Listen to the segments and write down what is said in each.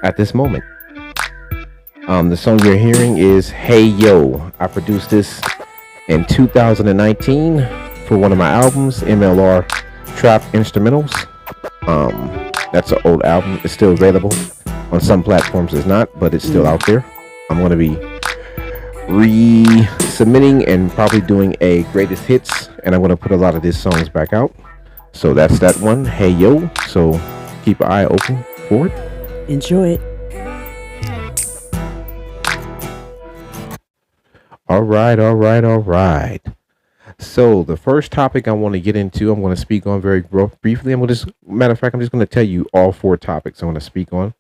at this moment. The song you're hearing is Hey Yo. I produced this in 2019 for one of my albums, MLR Trap Instrumentals. That's an old album. It's still available. On some platforms it's not, but it's still out there. I'm going to be resubmitting and probably doing a greatest hits, and I'm going to put a lot of these songs back out. So that's that one, Hey Yo. So keep an eye open for it. Enjoy it. All right, all right, all right. So the first topic I want to get into, I'm going to speak on very briefly. Matter of fact, I'm just going to tell you all four topics I want to speak on.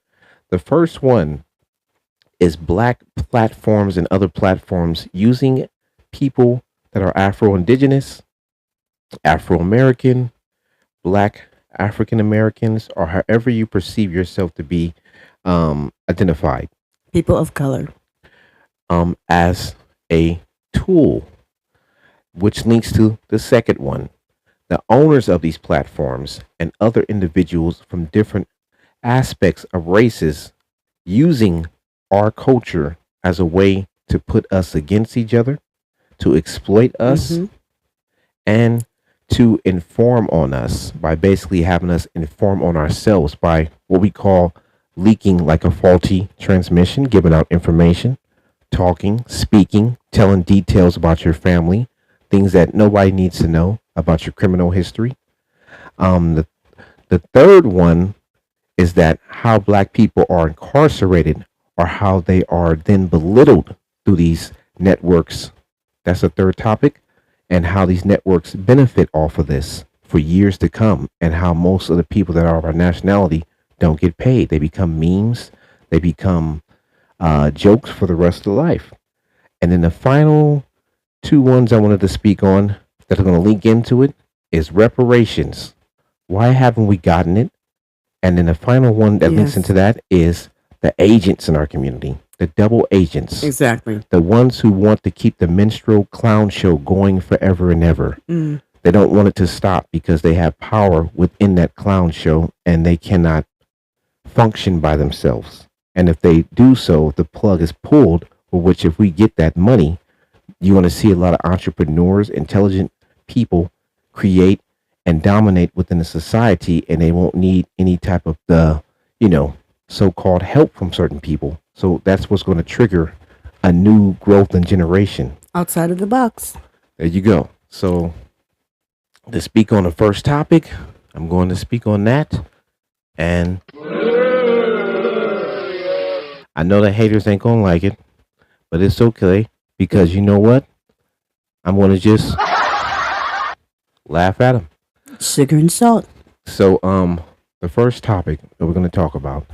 The first one is black platforms and other platforms using people that are Afro Indigenous, Afro American, black African Americans, or however you perceive yourself to be identified People of color. as a tool, which links to the second one. The owners of these platforms and other individuals from different aspects of races using our culture as a way to put us against each other, to exploit us, Mm-hmm. and to inform on us by basically having us inform on ourselves by what we call leaking like a faulty transmission, giving out information, talking, speaking, telling details about your family, things that nobody needs to know about your criminal history. The third one is that how black people are incarcerated or how they are then belittled through these networks. That's the third topic, and how these networks benefit off of this for years to come, and how most of the people that are of our nationality don't get paid. They become memes, they become jokes for the rest of life. And then the final two ones I wanted to speak on that are going to link into it is reparations. Why haven't we gotten it? And then the final one that links Yes. into that is the agents in our community, the double agents, Exactly. the ones who want to keep the minstrel clown show going forever and ever. Mm. They don't want it to stop because they have power within that clown show and they cannot function by themselves. And if they do so, the plug is pulled, for which if we get that money, you're going to see a lot of entrepreneurs, intelligent people create and dominate within the society, and they won't need any type of the, so-called help from certain people. So that's what's going to trigger a new growth and generation. Outside of the box. There you go. So to speak on the first topic, I'm going to speak on that. And I know the haters ain't going to like it, but it's okay because you know what? I'm going to just laugh at them. Sugar and salt. So, the first topic that we're going to talk about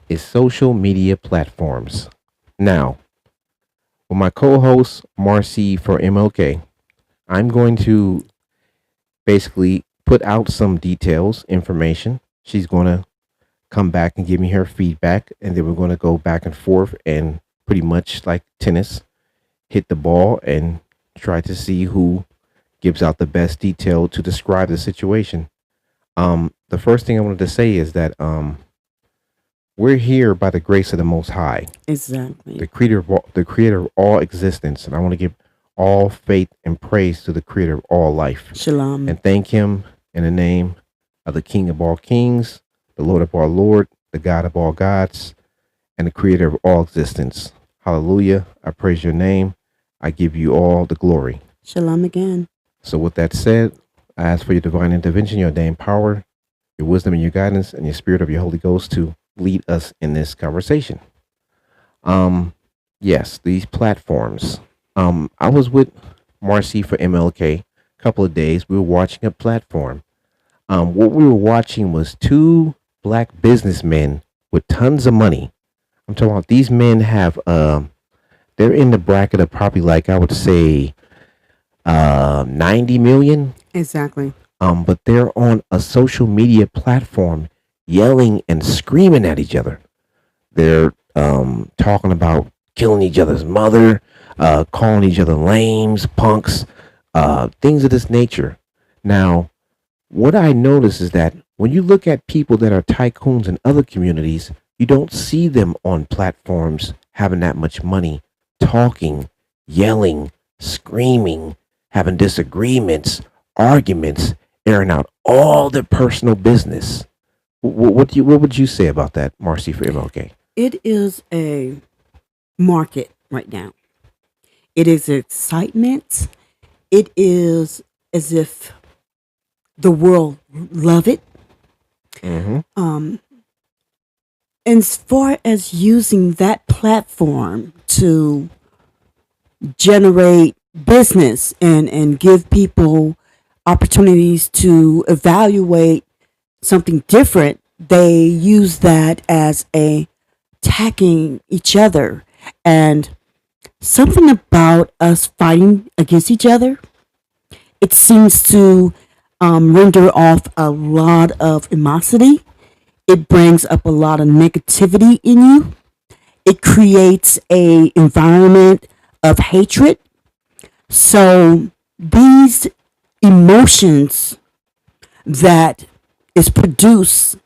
is social media platforms. Now, with my co-host MarC4MLK, I'm going to basically put out some details, information. She's going to come back and give me her feedback, and then we're going to go back and forth and pretty much like tennis, hit the ball and try to see who gives out the best detail to describe the situation. The first thing I wanted to say is that we're here by the grace of the Most High, Exactly. the creator of all existence, and I want to give all faith and praise to the creator of all life, Shalom. and thank him in the name of the King of all kings, the Lord of all lord, the God of all gods, and the creator of all existence. Hallelujah. I praise your name. I give you all the glory. Shalom again. So with that said, I ask for your divine intervention, your ordained power, your wisdom and your guidance, and your spirit of your Holy Ghost to lead us in this conversation. Yes, these platforms. I was with MarC4MLK a couple of days. We were watching a platform. What we were watching was two black businessmen with tons of money. I'm talking about these men have they're in the bracket of probably like I would say 90 million. Exactly. But they're on a social media platform yelling and screaming at each other. They're talking about killing each other's mother, calling each other lames, punks, things of this nature. Now, what I notice is that when you look at people that are tycoons in other communities, You don't see them on platforms having that much money, talking, yelling, screaming, having disagreements, arguments, airing out all their personal business. What would you say about that, Marcy for MLK? It is a market right now. It is excitement. It is as if the world love it. Mm-hmm. Um, as far as using that platform to generate business and give people opportunities to evaluate something different, they use that as a attacking each other. And something about us fighting against each other, it seems to render off a lot of animosity. It brings up a lot of negativity in you. It creates a environment of hatred. So these emotions that is produced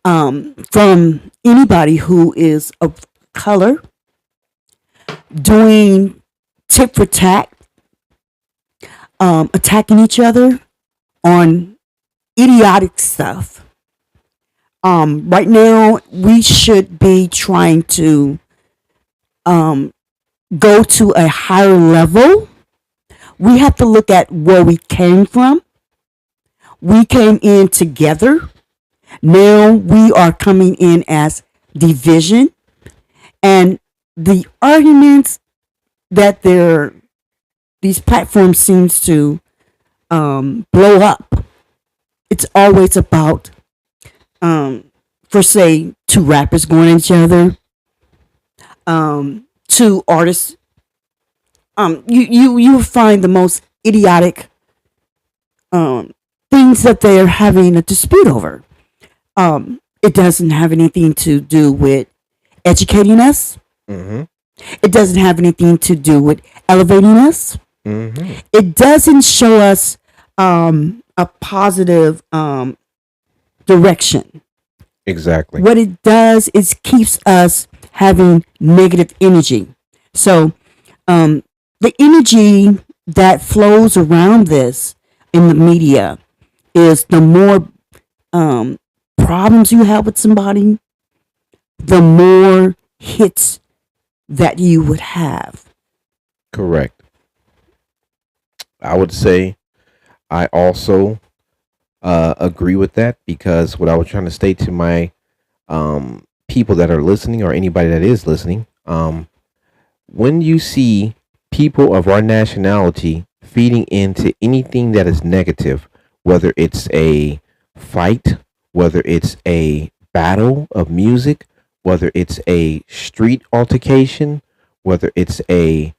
from anybody who is of color doing tit for tat, attacking each other on idiotic stuff. Right now, we should be trying to um, go to a higher level. We have to look at where we came from. We came in together. Now we are coming in as division. And the arguments that these platforms seems to blow up, it's always about, for say, two rappers going at each other, two artists. You find the most idiotic things that they're having a dispute over. It doesn't have anything to do with educating us. Mm-hmm. It doesn't have anything to do with elevating us. Mm-hmm. It doesn't show us a positive direction. Exactly. What it does is keeps us having negative energy. So the energy that flows around this in the media is the more problems you have with somebody, the more hits that you would have. Correct. I would say I also agree with that because what I was trying to state to my people that are listening or anybody that is listening, when you see people of our nationality feeding into anything that is negative, whether it's a fight, whether it's a battle of music, whether it's a street altercation, whether it's a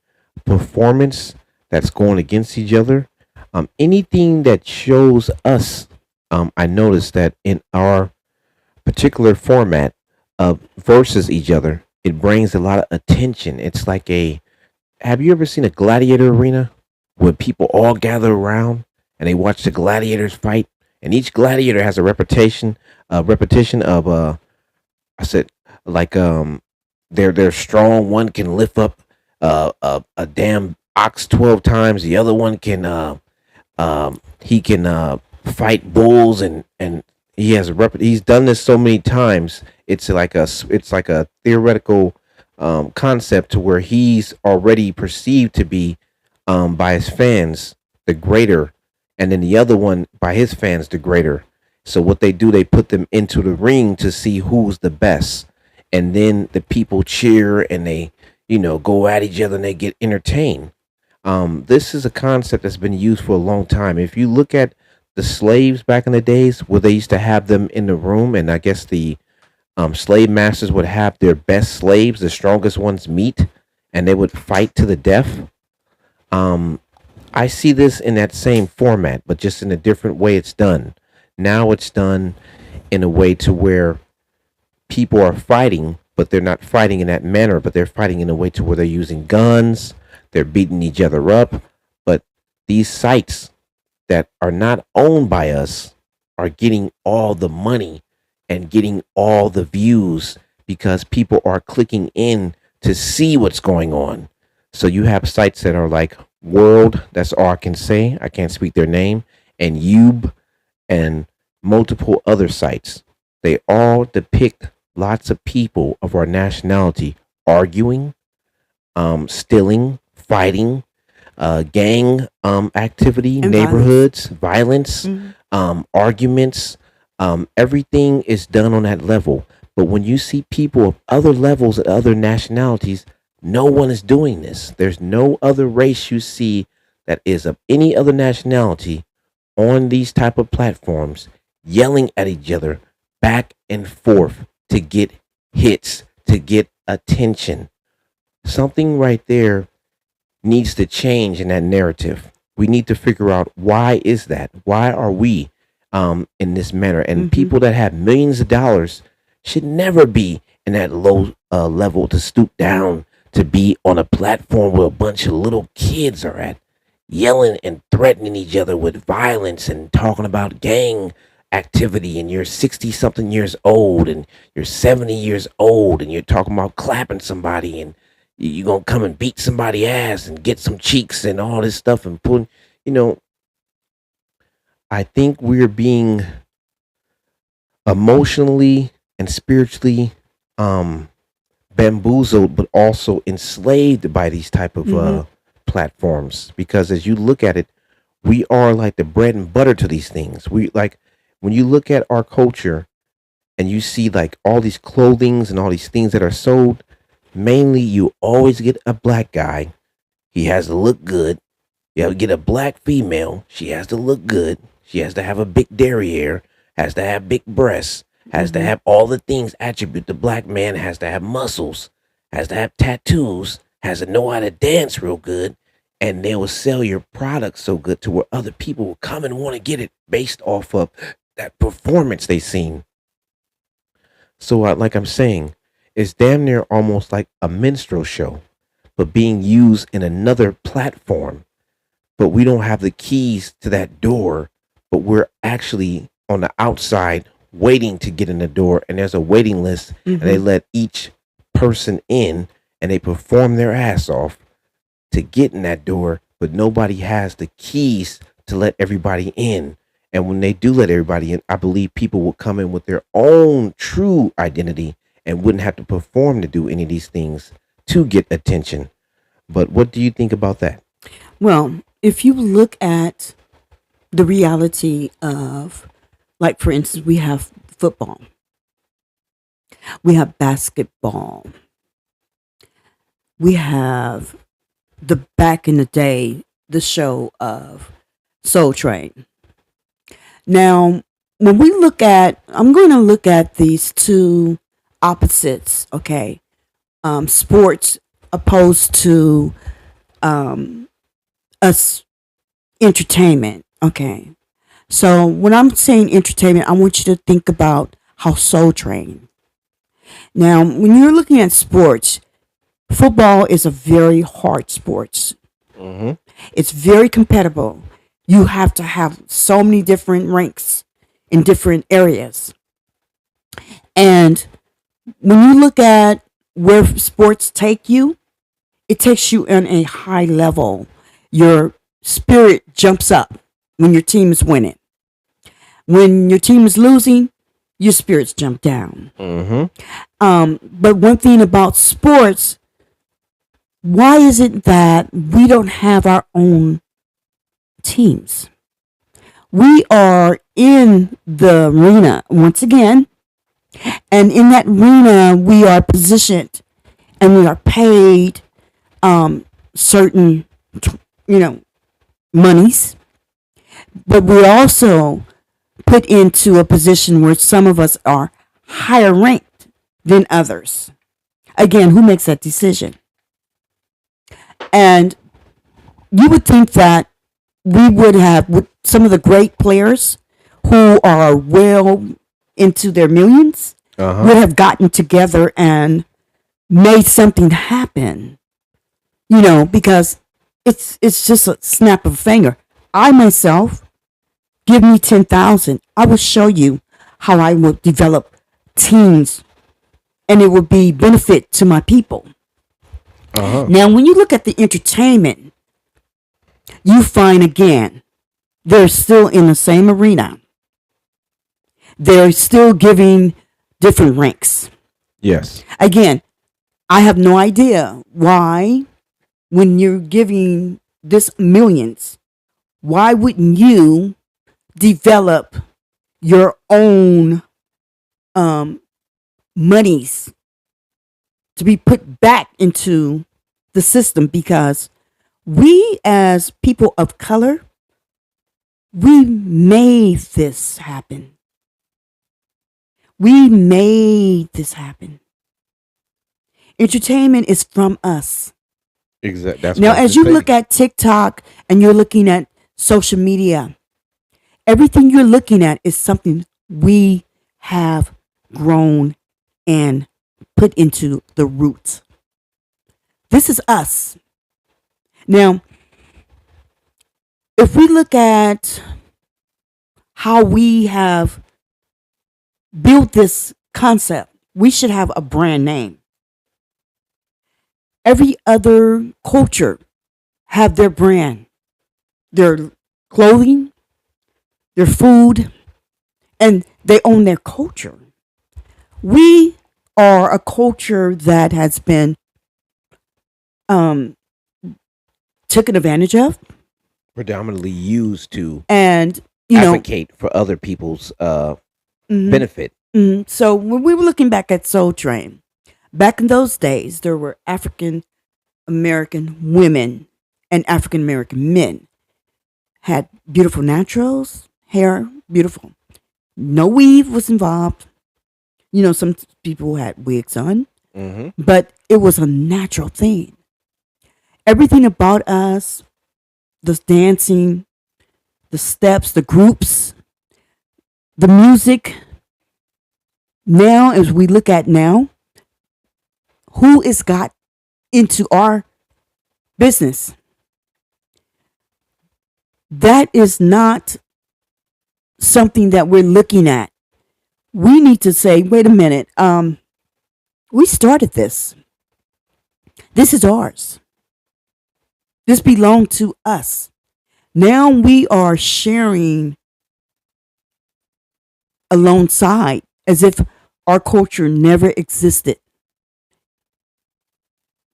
performance that's going against each other, anything that shows us, I noticed that in our particular format of versus each other, it brings a lot of attention. It's like a have you ever seen a gladiator arena where people all gather around and they watch the gladiators fight? And each gladiator has a repetition of I said like they're strong. One can lift up a damn ox 12 times. The other one can he can fight bulls and he has he's done this so many times. It's like a theoretical concept to where he's already perceived to be by his fans the greater, and then the other one by his fans the greater. So what they do, they put them into the ring to see who's the best, and then the people cheer and they go at each other and they get entertained. This is a concept that's been used for a long time. If you look at the slaves back in the days, where they used to have them in the room, and I guess the slave masters would have their best slaves, the strongest ones, meet, and they would fight to the death. Um, I see this in that same format, but just in a different way it's done. Now it's done in a way to where people are fighting, but they're not fighting in that manner, but they're fighting in a way to where they're using guns, they're beating each other up. But these sites that are not owned by us are getting all the money and getting all the views because people are clicking in to see what's going on. So you have sites that are like World, that's all I can say. I can't speak their name, and Ube and multiple other sites. They all depict lots of people of our nationality arguing, stealing, fighting, gang activity, And violence. neighborhoods, violence, Mhm. arguments. Everything is done on that level. But when you see people of other levels and other nationalities, no one is doing this. There's no other race you see that is of any other nationality on these type of platforms yelling at each other back and forth to get hits, to get attention. Something right there needs to change in that narrative. We need to figure out why is that? Why are we in this manner? And Mhm. people that have millions of dollars should never be in that low level to stoop down to be on a platform where a bunch of little kids are at, yelling and threatening each other with violence and talking about gang activity. And you're 60 something years old and you're 70 years old and you're talking about clapping somebody and you're gonna come and beat somebody ass and get some cheeks and all this stuff and putting, you know, I think we're being emotionally and spiritually um bamboozled but also enslaved by these type of Mhm. platforms, because as you look at it, we are like the bread and butter to these things. We like when you look at our culture and you see like all these clothings and all these things that are sold, mainly you always get a black guy. He has to look good. You get a black female. She has to look good. She has to have a big derriere, has to have big breasts, has to Mhm. have all the things attribute. The black man has to have muscles, has to have tattoos, has to know how to dance real good. And they will sell your product so good to where other people will come and want to get it based off of that performance they seen. So, like I'm saying, it's damn near almost like a minstrel show, but being used in another platform. But we don't have the keys to that door, but we're actually on the outside waiting to get in the door. And there's a waiting list, and they Mhm. let each person in and they perform their ass off to get in that door, but nobody has the keys to let everybody in. And when they do let everybody in, I believe people will come in with their own true identity and wouldn't have to perform to do any of these things to get attention. But what do you think about that? Well, if you look at the reality of, like, for instance, we have football, we have basketball, we have the back in the day, the show of Soul Train. Now, when we look at, I'm going to look at these two opposites, okay? Sports opposed to um, us entertainment, okay? So when I'm saying entertainment, I want you to think about how Soul Train. Now, when you're looking at sports, football is a very hard sport. Mm-hmm. It's very compatible. You have to have so many different ranks in different areas. And when you look at where sports take you, it takes you on a high level. Your spirit jumps up when your team is winning. When your team is losing, your spirits jump down. Mm-hmm. But one thing about sports, why is it that we don't have our own teams? We are in the arena once again, and in that arena, we are positioned and we are paid certain, you know, monies, but we also put into a position where some of us are higher ranked than others. Again, who makes that decision? And you would think that we would have with some of the great players who are well into their millions Uh-huh. would have gotten together and made something happen, you know, because it's just a snap of a finger. I myself, give me 10,000, I will show you how I will develop teams and it would be benefit to my people. Uh-huh. Now, when you look at the entertainment, you find again, they're still in the same arena. They're still giving different ranks. Yes. Again, I have no idea why, when you're giving this millions, why wouldn't you develop your own um, monies to be put back into the system? Because we, as people of color, we made this happen. We made this happen. Entertainment is from us. Exactly. That's Now, what as I'm you saying. look at TikTok and you're looking at social media, everything you're looking at is something we have grown and put into the roots. This is us. Now, if we look at how we have built this concept, we should have a brand name. Every other culture have their brand, their clothing, their food, and they own their culture. We are a culture that has been um, taken advantage of, Predominantly used to and you know, advocate for other people's mhm, benefit. mhm. So when we were looking back at Soul Train, back in those days, there were African American women and African American men had beautiful naturals, hair, beautiful. No weave was involved. You know, some people had wigs on, Mm-hmm. but it was a natural thing. Everything about us, the dancing, the steps, the groups, the music. Now, as we look at now, who is got into our business? That is not something that we're looking at. We need to say, wait a minute, we started this. This is ours. This belonged to us. Now we are sharing alongside as if our culture never existed.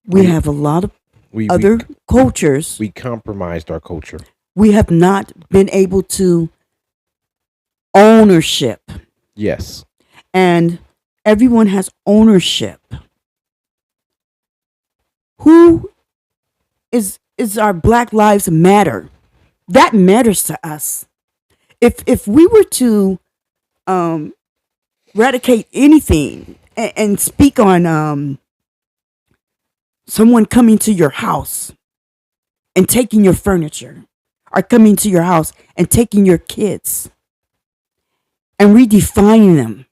We We have a lot of we other cultures. we compromised our culture. We have not been able to ownership, Yes. and everyone has ownership. Who is our Black Lives Matter? That matters to us. If we were to um, eradicate anything and speak on someone coming to your house and taking your furniture, or coming to your house and taking your kids and redefining them,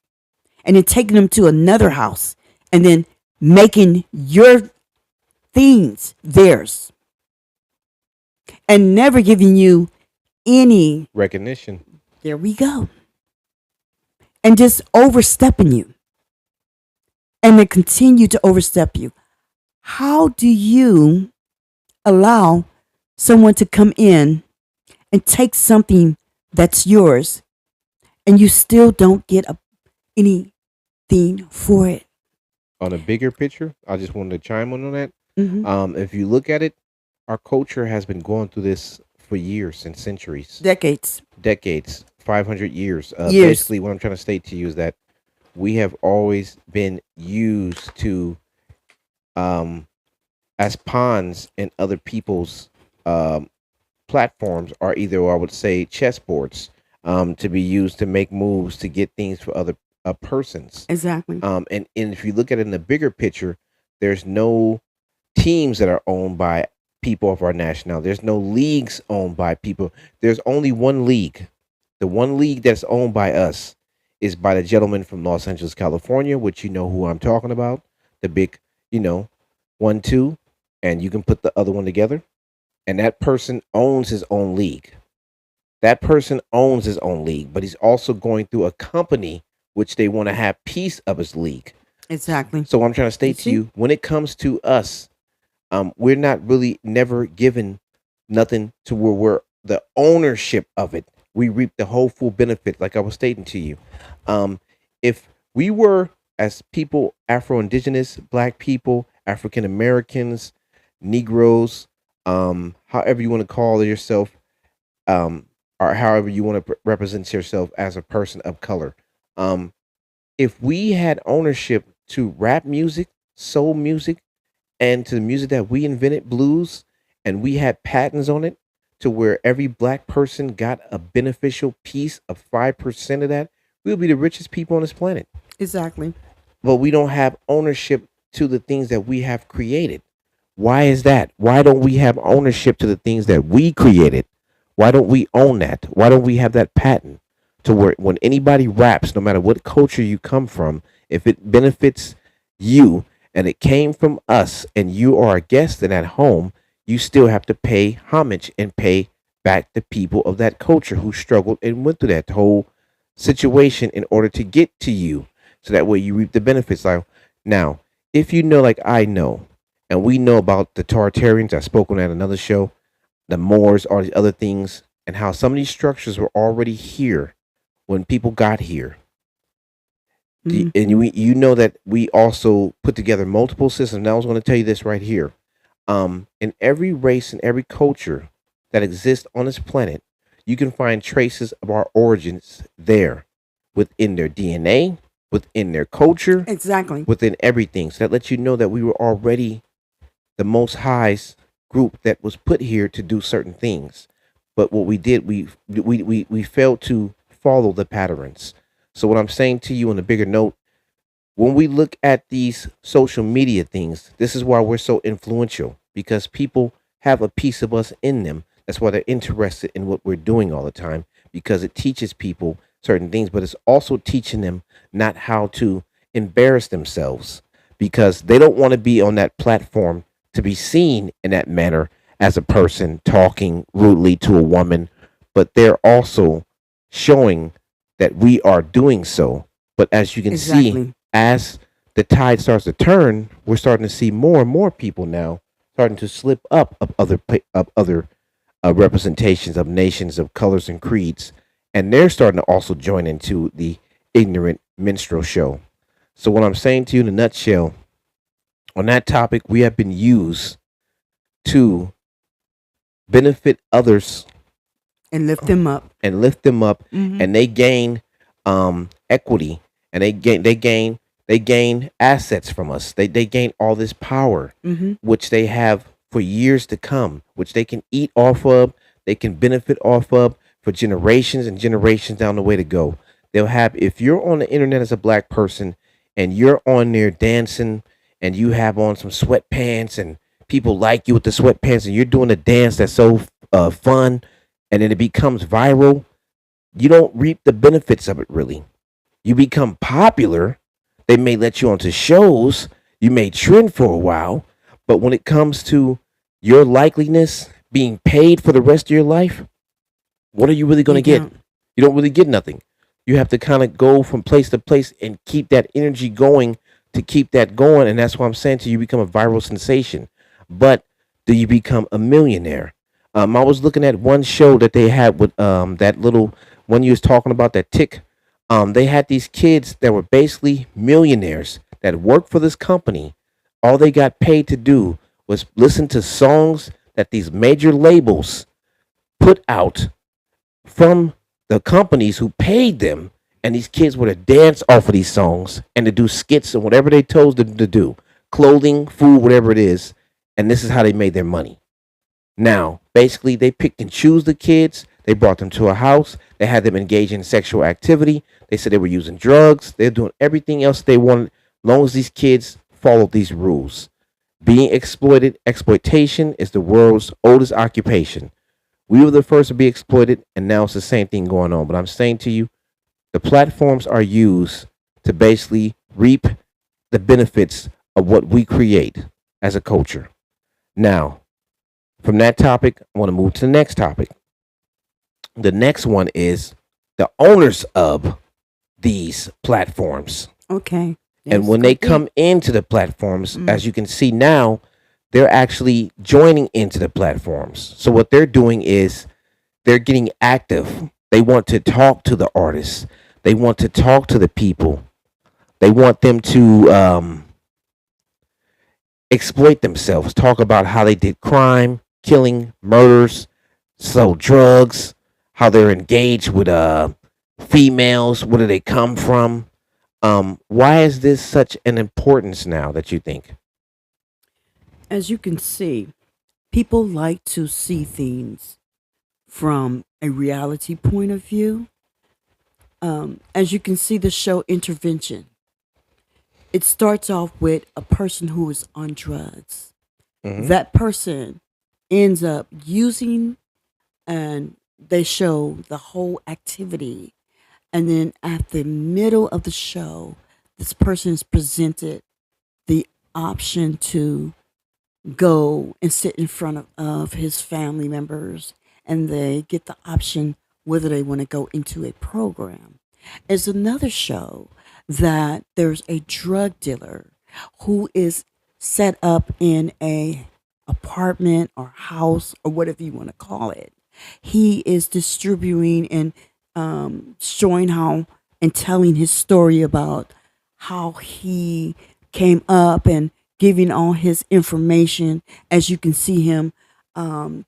and then taking them to another house and then making your things theirs and never giving you any, Recognition. there we go, and just overstepping you, and they continue to overstep you. How do you allow someone to come in and take something that's yours and you still don't get anything for it? On a bigger picture, I just wanted to chime in on that. Hmm. If you look at it, our culture has been going through this for years and centuries, Decades, decades, 500 years. years. Basically, what I'm trying to state to you is that we have always been used to um, as pawns in other people's um, platforms, or either I would say chessboards, to be used to make moves to get things for other persons. Exactly. And if you look at it in the bigger picture, there's no teams that are owned by people of our nationality. There's no leagues owned by people. There's only one league. The one league that's owned by us is by the gentleman from Los Angeles, California, which you know who I'm talking about. The big, you know, 1, 2, and you can put the other one together. And that person owns his own league. That person owns his own league, but he's also going through a company which they want to have piece of his league. Exactly. So I'm trying to You state to see? you, when it comes to us, we're not really never given nothing to where we're the ownership of it. We reap the whole full benefit, like I was stating to you. If we were, as people, Afro Indigenous, Black people, African Americans, Negroes, however you want to call yourself, um, or however you want to represent yourself as a person of color, um, if we had ownership to rap music, soul music, and to the music that we invented, blues, and we had patents on it to where every black person got a beneficial piece of 5% of that, we'll be the richest people on this planet. Exactly. But we don't have ownership to the things that we have created. Why is that? Why don't we have ownership to the things that we created? Why don't we own that? Why don't we have that patent to where when anybody raps, no matter what culture you come from, if it benefits you and it came from us and you are a guest in that home, you still have to pay homage and pay back the people of that culture who struggled and went through that whole situation in order to get to you. So that way you reap the benefits. Like now, if you know, like I know, and we know about the Tartarians, I spoke on at another show, the Moors, all these other things, and how some of these structures were already here when people got here. And Hmm. you know that we also put together multiple systems. Now I was going to tell you this right here. In every race and every culture that exists on this planet, you can find traces of our origins there within their DNA, within their culture, Exactly. within everything. So that lets you know that we were already the most highest group that was put here to do certain things. But what we did, we failed to follow the patterns. So what I'm saying to you on a bigger note, when we look at these social media things, this is why we're so influential because people have a piece of us in them. That's why they're interested in what we're doing all the time because it teaches people certain things, but it's also teaching them not how to embarrass themselves because they don't want to be on that platform to be seen in that manner as a person talking rudely to a woman, but they're also showing that we are doing so. But as you can see, Exactly. as the tide starts to turn, we're starting to see more and more people now starting to slip up of other representations of nations of colors and creeds, and they're starting to also join into the ignorant minstrel show. So what I'm saying to you in a nutshell, on that topic, we have been used to benefit others And lift them up. and lift them up, Hmm. and they gain equity, and they gain assets from us. They gain all this power, Hmm. which they have for years to come, which they can eat off of, they can benefit off of for generations and generations down the way to go. They'll have if you're on the internet as a black person and you're on there dancing and you have on some sweatpants and people like you with the sweatpants and you're doing a dance that's so fun and then it becomes viral, you don't reap the benefits of it really. You become popular, they may let you onto shows, you may trend for a while, but when it comes to your likeliness being paid for the rest of your life, what are you really going You to get? don't. You don't really get nothing. You have to kind of go from place to place and keep that energy going to keep that going. And that's why I'm saying to you, become a viral sensation. But do you become a millionaire? I was looking at one show that they had with that little one you was talking about, that tick. They had these kids that were basically millionaires that worked for this company. All they got paid to do was listen to songs that these major labels put out from the companies who paid them, and these kids were to dance off of these songs and to do skits and whatever they told them to do, clothing, food, whatever it is, and this is how they made their money. Now, basically, they picked and choose the kids. They brought them to a house. They had them engage in sexual activity. They said they were using drugs. They're doing everything else they wanted, as long as these kids followed these rules. Being exploited, exploitation is the world's oldest occupation. We were the first to be exploited, and now it's the same thing going on. But I'm saying to you, the platforms are used to basically reap the benefits of what we create as a culture. Now, from that topic, I want to move to the next topic. The next one is the owners of these platforms. Okay. And It's when they complete. come into the platforms, Mm. as you can see now, they're actually joining into the platforms. So what they're doing is they're getting active. They want to talk to the artists. They want to talk to the people. They want them to exploit themselves, talk about how they did crime, killing, murders, sell drugs, how they're engaged with females, where do they come from? Why is this such an importance now that you think? As you can see, people like to see things from a reality point of view. As you can see, the show Intervention, it starts off with a person who is on drugs. Hmm. That person ends up using, and they show the whole activity. And then at the middle of the show, this person is presented the option to go and sit in front of his family members, and they get the option whether they want to go into a program. It's another show that there's a drug dealer who is set up in a apartment or house or whatever you want to call it. He is distributing and showing how and telling his story about how he came up and giving all his information. As you can see him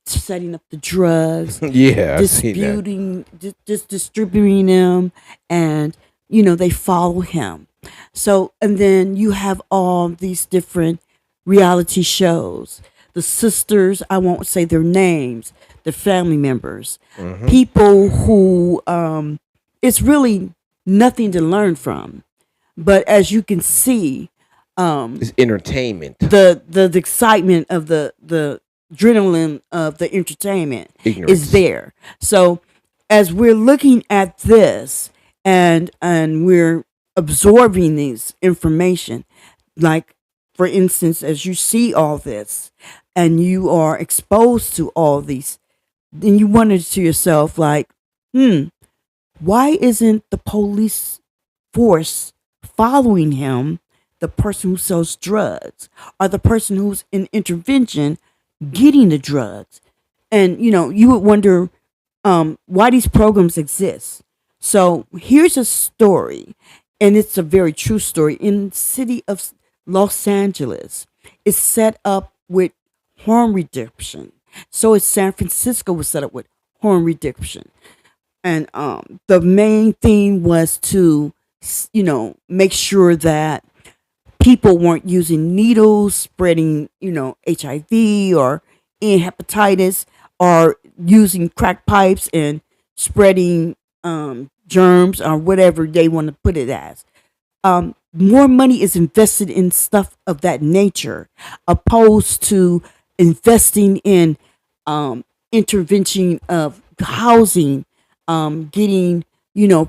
setting up the drugs, Yeah, I see that. disputing, just distributing them, and they follow him. So, and then you have all these different reality shows. The sisters, I won't say their names, the family members, Hmm. people who it's really nothing to learn from. But as you can see, It's entertainment, the excitement of the adrenaline of the entertainment is ignorance. there. So as we're looking at this, and we're absorbing these information, like for instance, as you see all this and you are exposed to all these, then you wonder to yourself like, hmm, why isn't the police force following him, the person who sells drugs, or the person who's in intervention getting the drugs? And you would wonder why these programs exist. So here's a story, and it's a very true story. In the city of Los Angeles, it's set up with harm reduction. So is San Francisco was set up with harm reduction. And the main thing was to make sure that people weren't using needles, spreading HIV or hepatitis, or using crack pipes and spreading germs or whatever they want to put it as. More money is invested in stuff of that nature, opposed to investing in intervention of housing, getting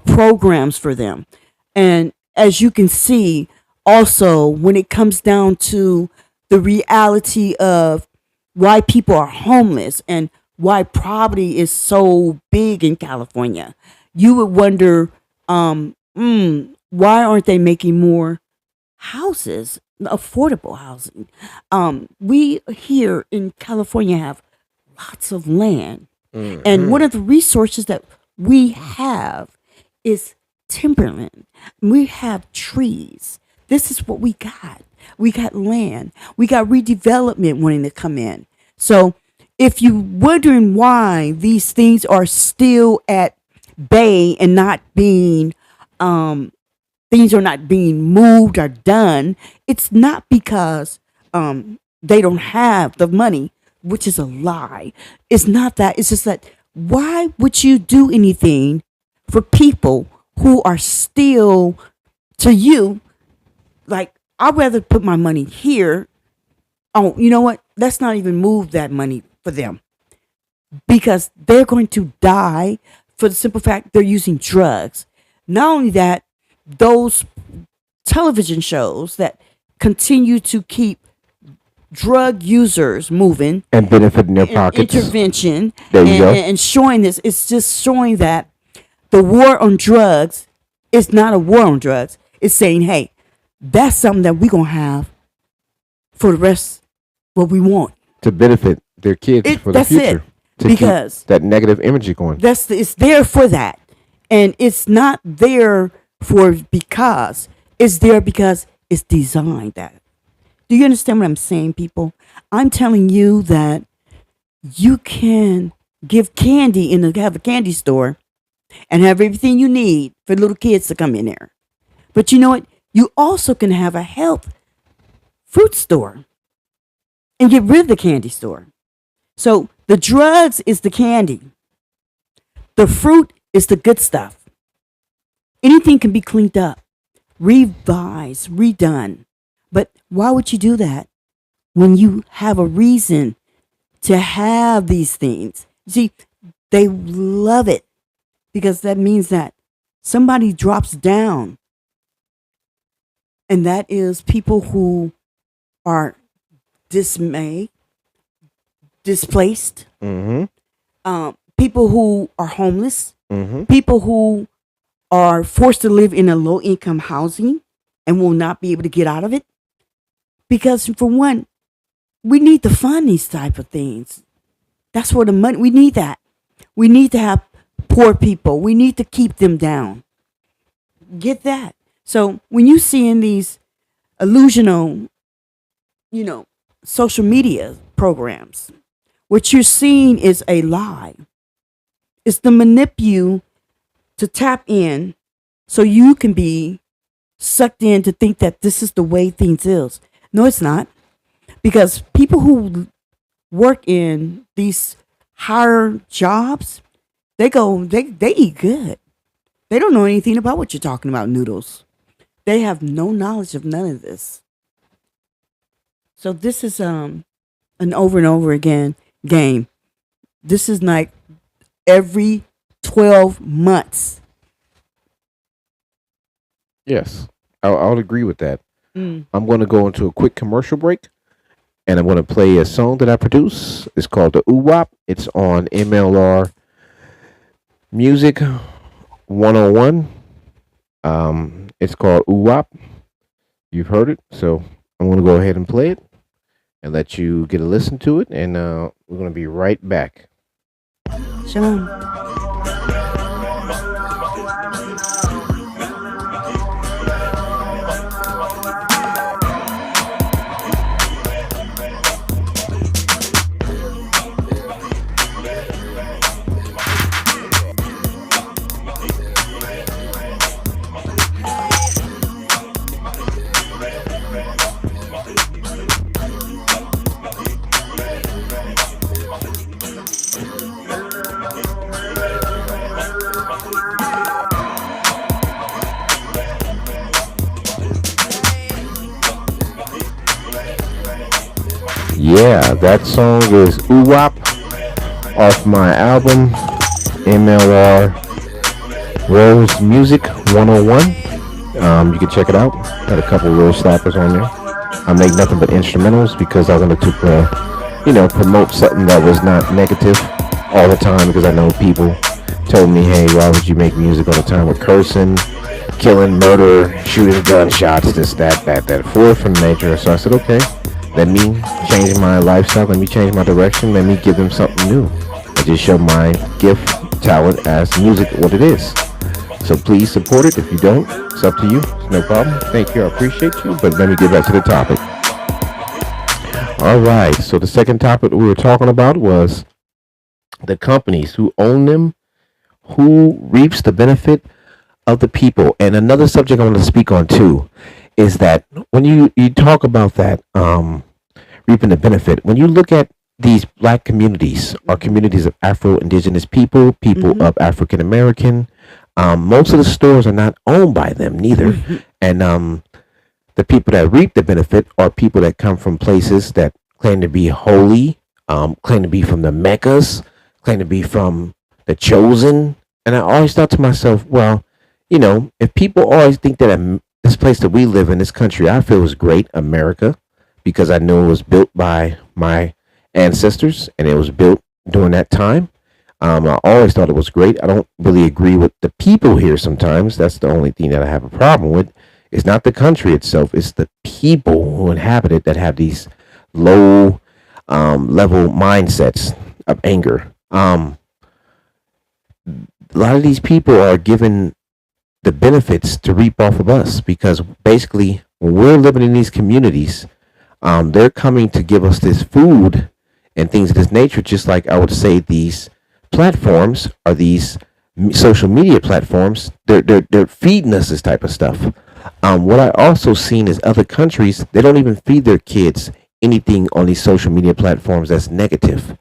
programs for them. And as you can see, also when it comes down to the reality of why people are homeless and why poverty is so big in California, you would wonder, why aren't they making more houses, affordable housing? We here in California have lots of land, and Hmm. one of the resources that we have is timberland. We have trees. This is what we got. We got land. We got redevelopment wanting to come in. So if you're wondering why these things are still at bay and not being things are not being moved or done, it's not because they don't have the money, which is a lie. It's not that. It's just that why would you do anything for people who are still, to you, like, I'd rather put my money here. Oh, you know what? Let's not even move that money for them, because they're going to die for the simple fact they're using drugs. Not only that, those television shows that continue to keep drug users moving And benefit in their in pockets. intervention, There you and, go. and showing this, it's just showing that the war on drugs is not a war on drugs. It's saying, hey, that's something that we're going to have for the rest what we want. To benefit their kids for the That's it. future. To keep Because that negative energy going. it's there for that. And it's not there for because. It's there because it's designed that. Do you understand what I'm saying, people? I'm telling you that you can give candy have a candy store and have everything you need for little kids to come in there. But you know what? You also can have a health fruit store and get rid of the candy store. So the drugs is the candy. The fruit is the good stuff. Anything can be cleaned up, revised, redone. But why would you do that when you have a reason to have these things? See, they love it because that means that somebody drops down, and that is people who are dismayed, displaced, Mm-hmm. people who are homeless, Mm-hmm. people who are forced to live in a low income housing and will not be able to get out of it. Because for one, we need to fund these type of things. That's where the money, we need that. We need to have poor people. We need to keep them down. Get that. So when you see in these illusional, social media programs, what you're seeing is a lie. It's to manipulate you to tap in so you can be sucked in to think that this is the way things is. No, it's not. Because people who work in these higher jobs, they eat good. They don't know anything about what you're talking about, noodles. They have no knowledge of none of this. So this is an over and over again game. This is like every 12 months. Yes, I would agree with that. Mm. I'm going to go into a quick commercial break, and I'm going to play a song that I produce. It's called the UWAP. It's on MLR Music 101. It's called UWAP. You've heard it, so I'm going to go ahead and play it and let you get a listen to it, and we're going to be right back. Shalom. Yeah, that song is UWAP off my album MLR Rose Music 101. You can check it out. Got a couple of real slappers on there. I make nothing but instrumentals because I wanted to, promote something that was not negative all the time, because I know people told me, hey, why would you make music all the time with cursing, killing, murder, shooting, gunshots, this, that, fourth from nature. So I said, okay, let me change my lifestyle, let me change my direction, let me give them something new. I just show my gift, talent as music, what it is. So please support it. If you don't, it's up to you. It's no problem. Thank you. I appreciate you. But let me get back to the topic. All right. So the second topic we were talking about was the companies who own them, who reaps the benefit of the people. And another subject I want to speak on too is that when you talk about that reaping the benefit, when you look at these black communities or communities of Afro-Indigenous people, people Mm-hmm. of African American, most of the stores are not owned by them neither. Mm-hmm. And the people that reap the benefit are people that come from places that claim to be holy, claim to be from the Meccas, claim to be from the chosen. And I always thought to myself, well, if people always think that this place that we live in, this country, I feel is great, America, because I know it was built by my ancestors and it was built during that time. I always thought it was great. I don't really agree with the people here sometimes. That's the only thing that I have a problem with It's not the country itself, it's the people who inhabit it that have these low level mindsets of anger. A lot of these people are given the benefits to reap off of us because basically, when we're living in these communities, they're coming to give us this food and things of this nature, just like I would say these platforms are these social media platforms. They're feeding us this type of stuff. What I also seen is other countries, they don't even feed their kids anything on these social media platforms that's negative.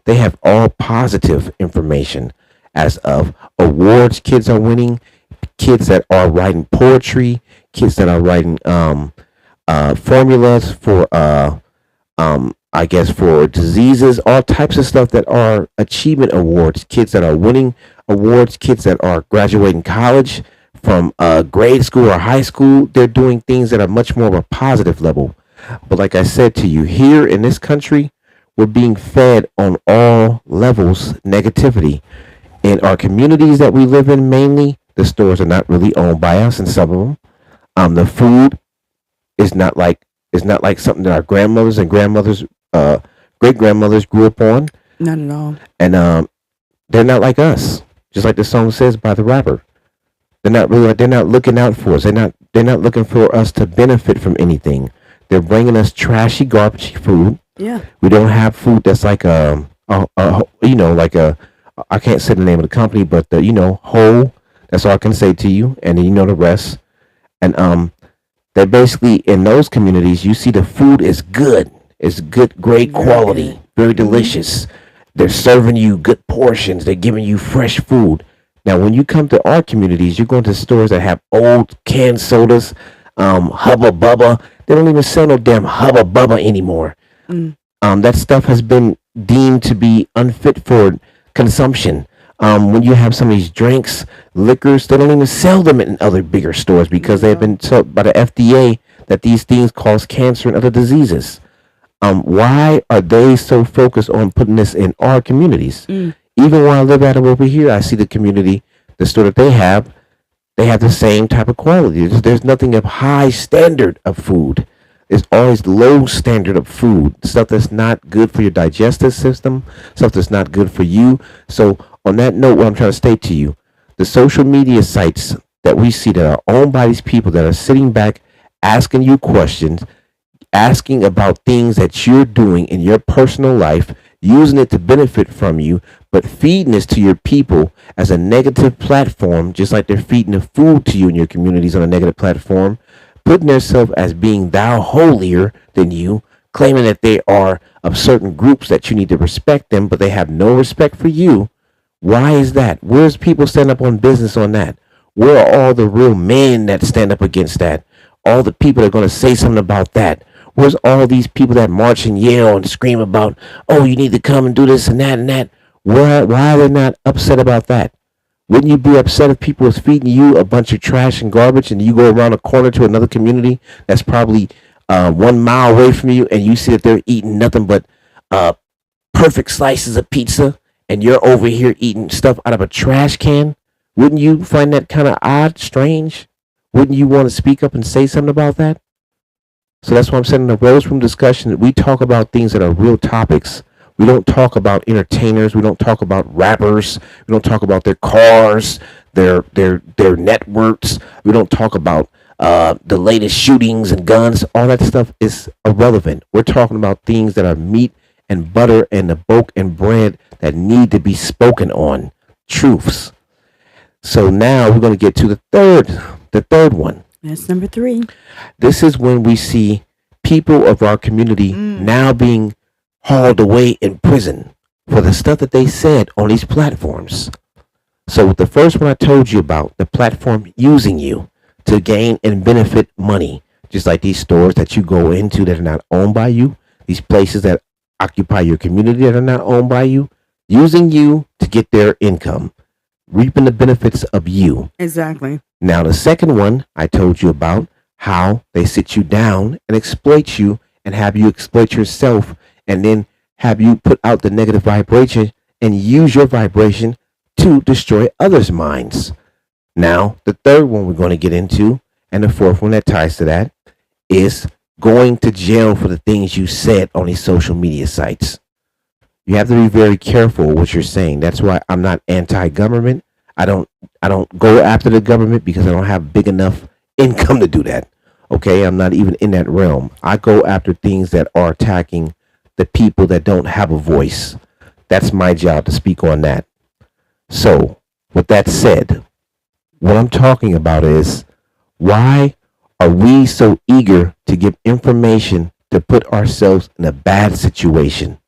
They have all positive information as of awards kids are winning, kids that are writing poetry, kids that are writing formulas for I guess for diseases, all types of stuff that are achievement awards, kids that are winning awards, kids that are graduating college from grade school or high school. They're doing things that are much more of a positive level. But like I said to you, here in this country, we're being fed on all levels negativity. In our communities that we live in, mainly, the stores are not really owned by us, and some of them. The food is not like something that our grandmothers and grandmothers, uh, great grandmothers grew up on, Not at all. and they're not like us. Just like the song says by the rapper, they're not really. They're not looking out for us. They're not looking for us to benefit from anything. They're bringing us trashy, garbage food. Yeah. We don't have food that's like like a, I can't say the name of the company, but the whole. That's all I can say to you, and then you know the rest. And that basically in those communities, you see the food is good. It's good, great Very quality, good. very Hmm. delicious. They're serving you good portions. They're giving you fresh food. Now, when you come to our communities, you're going to stores that have old canned sodas, Hubba Bubba. They don't even sell no damn Hubba Bubba anymore. Mm. That stuff has been deemed to be unfit for consumption. When you have some of these drinks, liquors, they don't even sell them in other bigger stores because Not at they've all. been told by the FDA that these things cause cancer and other diseases. Why are they so focused on putting this in our communities? Mm. Even when I live out of over here, I see the community, the store that they have the same type of quality. There's nothing of high standard of food. There's always low standard of food, stuff that's not good for your digestive system, stuff that's not good for you. So, on that note, what I'm trying to state to you, the social media sites that we see that are owned by these people that are sitting back asking you questions, asking about things that you're doing in your personal life, using it to benefit from you, but feeding this to your people as a negative platform, just like they're feeding the food to you in your communities on a negative platform, putting themselves as being thou holier than you, claiming that they are of certain groups that you need to respect them, but they have no respect for you. Why is that? Where's people stand up on business on that? Where are all the real men that stand up against that? All the people that are going to say something about that? Where's all these people that march and yell and scream about, oh, you need to come and do this and that and that? Why are they not upset about that? Wouldn't you be upset if people was feeding you a bunch of trash and garbage and you go around a corner to another community that's probably 1 mile away from you and you see that they're eating nothing but uh, perfect slices of pizza and you're over here eating stuff out of a trash can? Wouldn't you find that kind of odd, strange? Wouldn't you want to speak up and say something about that? So that's why I'm saying in the Rose Room discussion, we talk about things that are real topics. We don't talk about entertainers. We don't talk about rappers. We don't talk about their cars, their networks. We don't talk about the latest shootings and guns. All that stuff is irrelevant. We're talking about things that are meat and butter and the bulk and bread that need to be spoken on. Truths. So now we're going to get to the third one. That's number three. This is when we see people of our community Mm. now being hauled away in prison for the stuff that they said on these platforms. So the first one I told you about, the platform using you to gain and benefit money, just like these stores that you go into that are not owned by you, these places that occupy your community that are not owned by you, using you to get their income, reaping the benefits of you. Exactly. Now, the second one I told you about how they sit you down and exploit you and have you exploit yourself and then have you put out the negative vibration and use your vibration to destroy others' minds. Now, the third one we're going to get into, And the fourth one that ties to that is going to jail for the things you said on these social media sites. You have to be very careful what you're saying. That's why I'm not anti-government. I don't I don't go after the government because I don't have big enough income to do that. Okay, I'm not even in that realm. I go after things that are attacking the people that don't have a voice. That's my job to speak on that. So, with that said, what I'm talking about is why are we so eager to give information to put ourselves in a bad situation?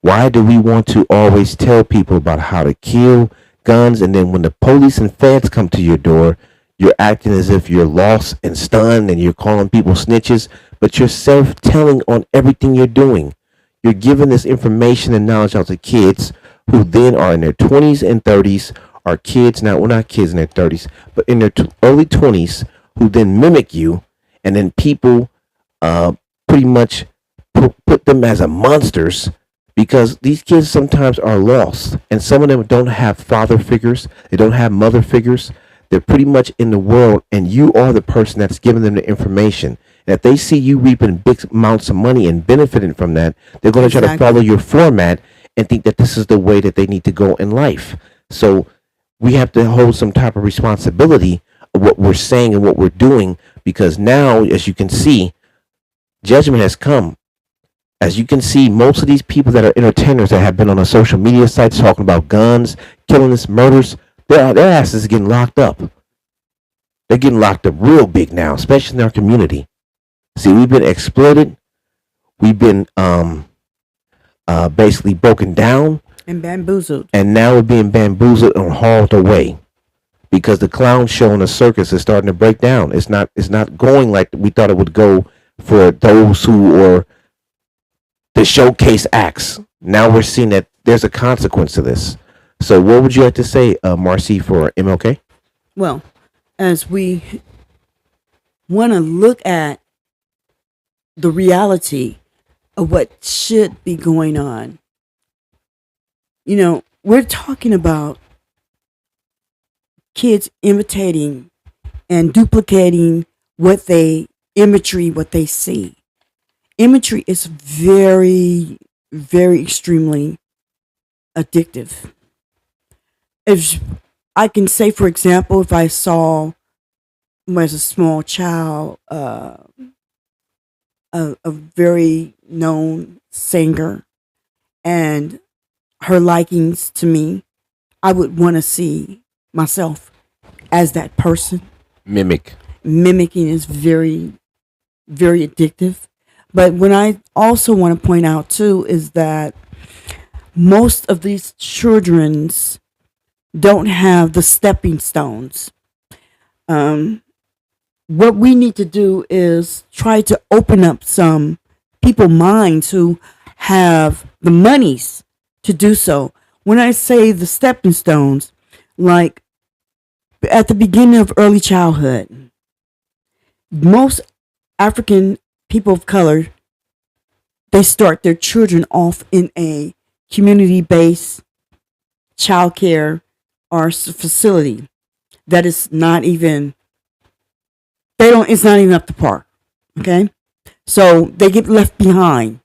Why do we want to always tell people about how to kill, guns, and then when the police and feds come to your door, you're acting as if you're lost and stunned and you're calling people snitches, but you're self telling on everything you're doing. You're giving this information and knowledge out to kids who then are in their 20s and 30s, are kids now, well, not kids in their 30s, but in their early 20s, who then mimic you, and then people uh, pretty much put them as a monsters because these kids sometimes are lost and some of them don't have father figures, they don't have mother figures, they're pretty much in the world, and you are the person that's giving them the information. And if they see you reaping big amounts of money and benefiting from that, they're going to try to follow Exactly. your format and think that this is the way that they need to go in life. So we have to hold some type of responsibility of what we're saying and what we're doing because now, as you can see, judgment has come. As you can see, most of these people that are entertainers that have been on the social media sites talking about guns, killings, murders, their asses getting locked up. They're getting locked up real big now, especially in our community. See, we've been exploited. We've been basically broken down, And bamboozled. and now we're being bamboozled and hauled away because the clown show and the circus is starting to break down. It's not going like we thought it would go for those who are the showcase acts. Now we're seeing that there's a consequence to this. So, what would you like to say, Marcy, for MLK? Well, as we want to look at the reality of what should be going on, we're talking about kids imitating and duplicating what they imagery, what they see. Imagery is very, very extremely addictive. If I can say, for example, if I saw as a small child a very known singer and her likings to me, I would want to see myself as that person. Mimic. Mimicking is very, very addictive. But what I also want to point out too is that most of these children's don't have the stepping stones. Um, what we need to do is try to open up some people minds who have the monies to do so. When I say the stepping stones, like at the beginning of early childhood, most African people of color, they start their children off in a community based childcare or facility that is not even, they don't, it's not even up to par. Okay. So they get left behind.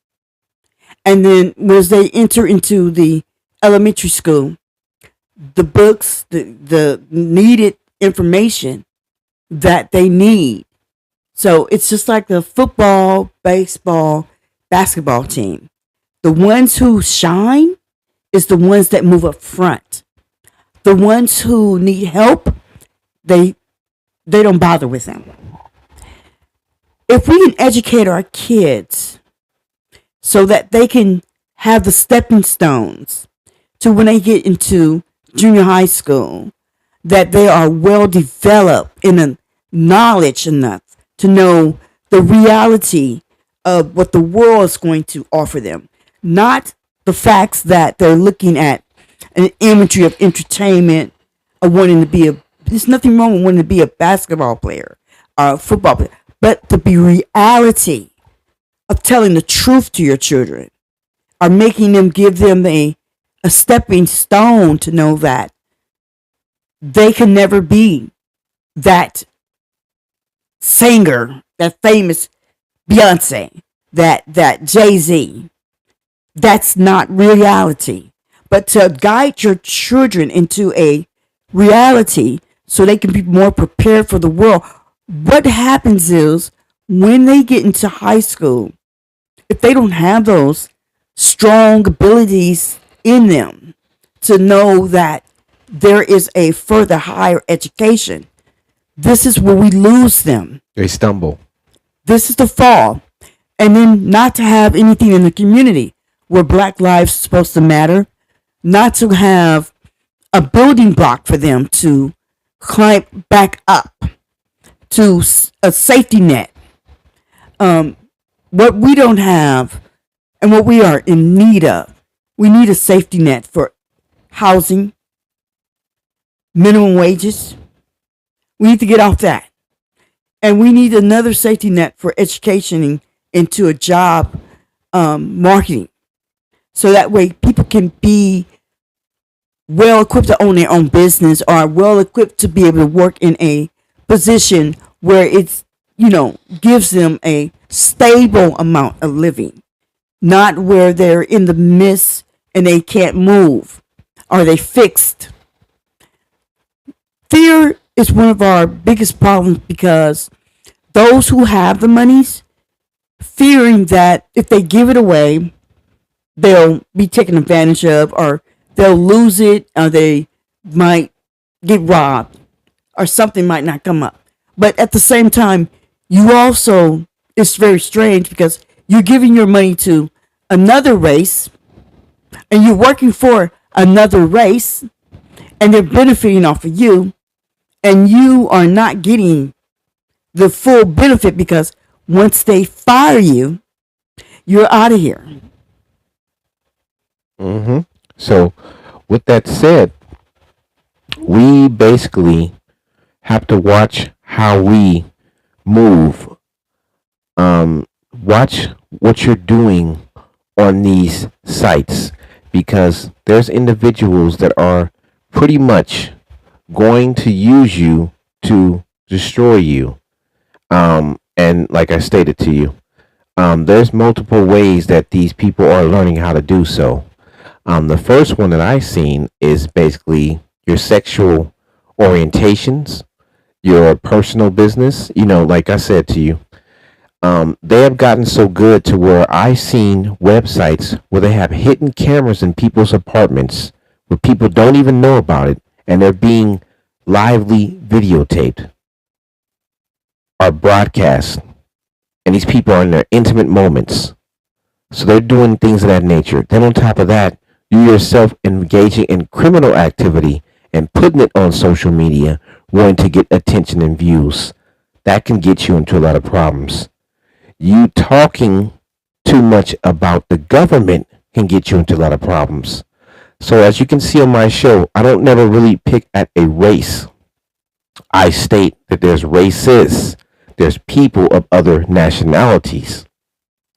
And then as they enter into the elementary school, the books, the needed information that they need. So it's just like the football, baseball, basketball team. The ones who shine is the ones that move up front. The ones who need help, they they don't bother with them. If we can educate our kids so that they can have the stepping stones to when they get into junior high school, that they are well developed in a knowledge enough to know the reality of what the world is going to offer them, not the facts that they're looking at an imagery of entertainment of wanting to be a, there's nothing wrong with wanting to be a basketball player or a football player, but the reality of telling the truth to your children are making them, give them a stepping stone to know that they can never be that singer, that famous Beyonce, that Jay-Z. That's not reality. But to guide your children into a reality so they can be more prepared for the world, what happens is when they get into high school, if they don't have those strong abilities in them to know that there is a further higher education, this is where we lose them. They stumble. This is the fall. And then not to have anything in the community where Black lives are supposed to matter, not to have a building block for them to climb back up to a safety net. What we don't have and what we are in need of, we need a safety net for housing, minimum wages. We need to get off that. And we need another safety net for education into a job marketing. So that way people can be well equipped to own their own business or well equipped to be able to work in a position where it's, gives them a stable amount of living, not where they're in the midst and they can't move. Are they fixed? Fear is one of our biggest problems because those who have the monies, fearing that if they give it away, they'll be taken advantage of, or they'll lose it, or they might get robbed, or something might not come up. But at the same time, you also, it's very strange because you're giving your money to another race and you're working for another race and they're benefiting off of you, and you are not getting the full benefit because once they fire you, you're out of here. Mm-hmm. So, with that said, we basically have to watch how we move. Watch what you're doing on these sites because there's individuals that are pretty much going to use you to destroy you. And like I stated to you, there's multiple ways that these people are learning how to do so. The first one that I've seen is basically your sexual orientations, your personal business. Like I said to you, they have gotten so good to where I've seen websites where they have hidden cameras in people's apartments where people don't even know about it and they're being lively videotaped or broadcast. And these people are in their intimate moments. So they're doing things of that nature. Then on top of that, you yourself engaging in criminal activity and putting it on social media, wanting to get attention and views. That can get you into a lot of problems. You talking too much about the government can get you into a lot of problems. So as you can see on my show, I don't never really pick at a race. I state that there's races, there's people of other nationalities.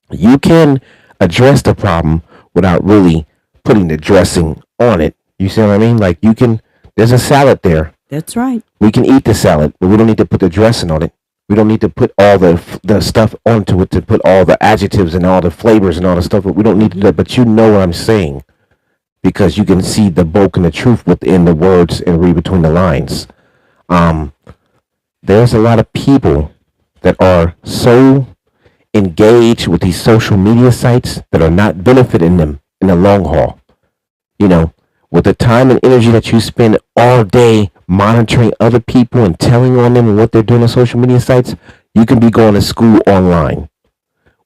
You can address the problem without really putting the dressing on it. You see what I mean? Like there's a salad there. That's right. We can eat the salad, but we don't need to put the dressing on it. We don't need to put all the stuff onto it to put all the adjectives and all the flavors and all the stuff. But we don't need to do that. But you know what I'm saying because you can see the bulk and the truth within the words and read between the lines. There's a lot of people that are so engaged with these social media sites that are not benefiting them in the long haul. With the time and energy that you spend all day monitoring other people and telling on them and what they're doing on social media sites, you can be going to school online.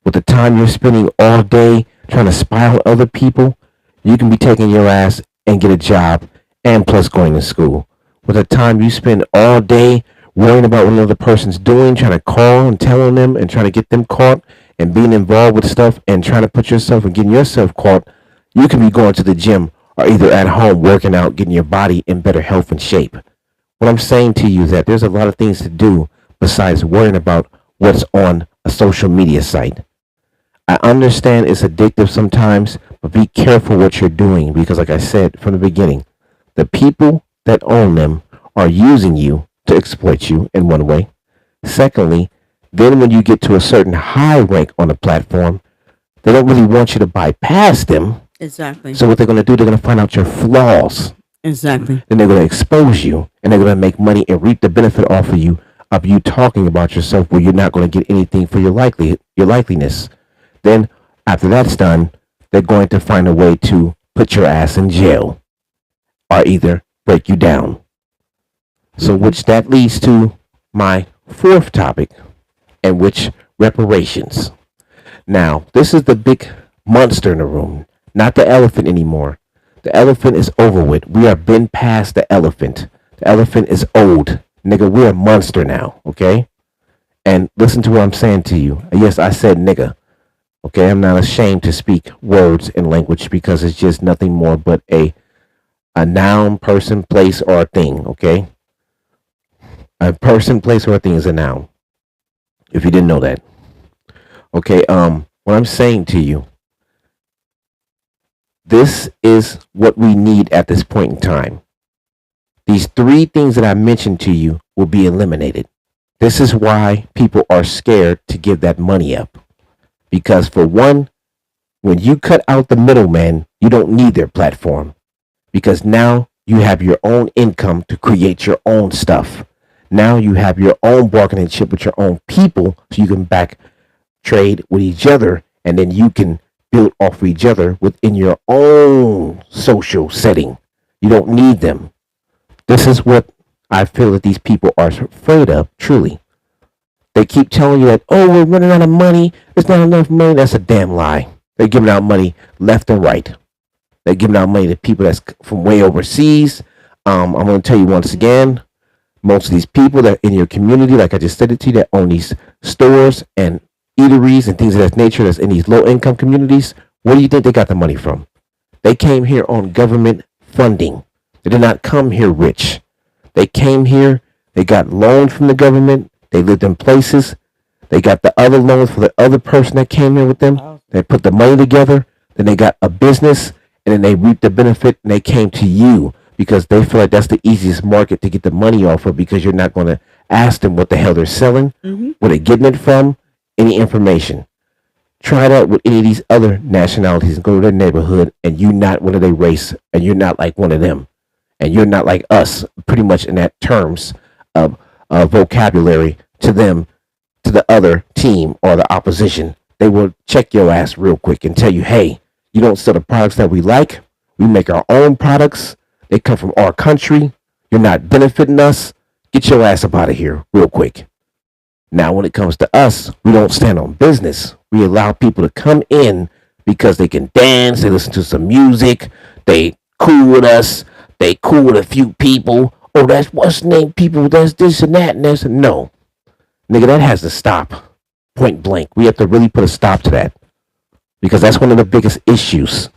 With the time you're spending all day trying to spy on other people, you can be taking your ass and get a job and plus going to school. With the time you spend all day worrying about what another person's doing, trying to call and tell on them and trying to get them caught and being involved with stuff and trying to put yourself and getting yourself caught, you can be going to the gym or either at home working out, getting your body in better health and shape. What I'm saying to you is that there's a lot of things to do besides worrying about what's on a social media site. I understand it's addictive sometimes, but be careful what you're doing because like I said from the beginning, the people that own them are using you to exploit you in one way. Secondly, Then when you get to a certain high rank on the platform, they don't really want you to bypass them. Exactly. So what they're going to do, they're going to find out your flaws. Exactly. Then they're going to expose you, and they're going to make money and reap the benefit off of you talking about yourself, where you're not going to get anything for your likeliness. Then after that's done, they're going to find a way to put your ass in jail or either break you down. So which that leads to my fourth topic, and which reparations. Now, this is the big monster in the room, not the elephant anymore. The elephant is over with. We are been past the elephant. The elephant is old. Nigga, we're a monster now, okay? And listen to what I'm saying to you. Yes, I said nigga. Okay, I'm not ashamed to speak words and language because it's just nothing more but a noun, person, place, or a thing, okay? A person, place, or a thing is a noun. If you didn't know that. Okay, what I'm saying to you, this is what we need at this point in time. These three things that I mentioned to you will be eliminated. This is why people are scared to give that money up. Because for one, when you cut out the middleman, you don't need their platform. Because now you have your own income to create your own stuff. Now you have your own bargaining chip with your own people, so you can back trade with each other, and then you can build off of each other within your own social setting. You don't need them. This is what I feel that these people are afraid of, truly. They keep telling you that, oh, we're running out of money. There's not enough money. That's a damn lie. They're giving out money left and right. They're giving out money to people that's from way overseas. I'm going to tell you once again, most of these people that are in your community, like I just said it to you, that own these stores and eateries and things of that nature that's in these low income communities, where do you think they got the money from? They came here on government funding. They did not come here rich. They came here, they got loans from the government, they lived in places, they got the other loans for the other person that came here with them. They put the money together, then they got a business, and then they reaped the benefit, and they came to you because they feel like that's the easiest market to get the money off of, because you're not going to ask them what the hell they're selling, where they're getting it from, any information. Try that with any of these other nationalities and go to their neighborhood, and you're not one of their race, and you're not like one of them, and you're not like us, pretty much in that terms of vocabulary to them, to the other team or the opposition. They will check your ass real quick and tell you, hey, you don't sell the products that we like. We make our own products. They come from our country. You're not benefiting us. Get your ass up out of here real quick. Now, when it comes to us, we don't stand on business. We allow people to come in because they can dance, they listen to some music, they cool with us, they cool with a few people. Oh, that's what's name people, that's this and that and this. No. Nigga, that has to stop. Point blank. We have to really put a stop to that. Because that's one of the biggest issues.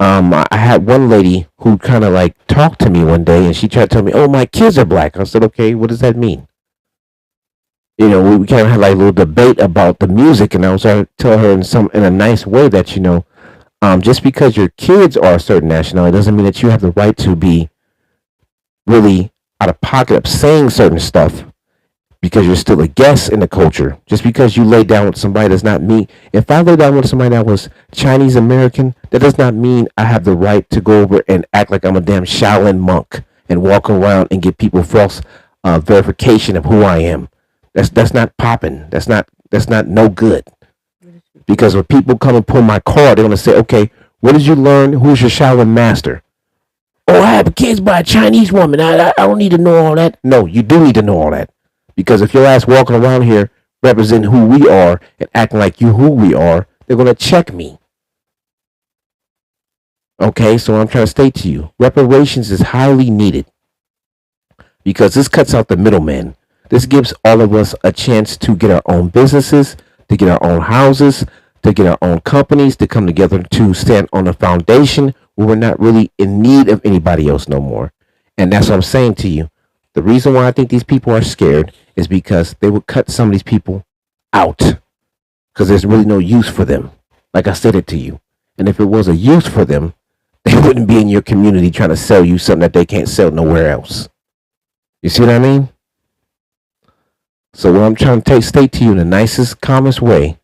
I had one lady who kind of like talked to me one day, and she tried to tell me, oh, my kids are black. I said, okay, what does that mean? You know, we kind of had like a little debate about the music, and I was trying to tell her in a nice way that, you know, just because your kids are a certain nationality doesn't mean that you have the right to be really out of pocket of saying certain stuff, because you're still a guest in the culture. Just because you lay down with somebody does not mean, if I lay down with somebody that was Chinese American, that does not mean I have the right to go over and act like I'm a damn Shaolin monk and walk around and give people false verification of who I am. That's not popping. That's not no good. Because when people come and pull my card, they're gonna say, okay, what did you learn? Who's your Shaolin master? Oh, I have kids by a Chinese woman. I don't need to know all that. No, you do need to know all that. Because if your ass walking around here representing who we are and acting like you who we are, they're gonna check me. Okay, so I'm trying to state to you, reparations is highly needed. Because this cuts out the middleman. This gives all of us a chance to get our own businesses, to get our own houses, to get our own companies, to come together to stand on a foundation where we're not really in need of anybody else no more. And that's what I'm saying to you. The reason why I think these people are scared is because they would cut some of these people out because there's really no use for them. Like I stated to you. And if it was a use for them, they wouldn't be in your community trying to sell you something that they can't sell nowhere else. You see what I mean? So what I'm trying to state to you in the nicest, calmest way,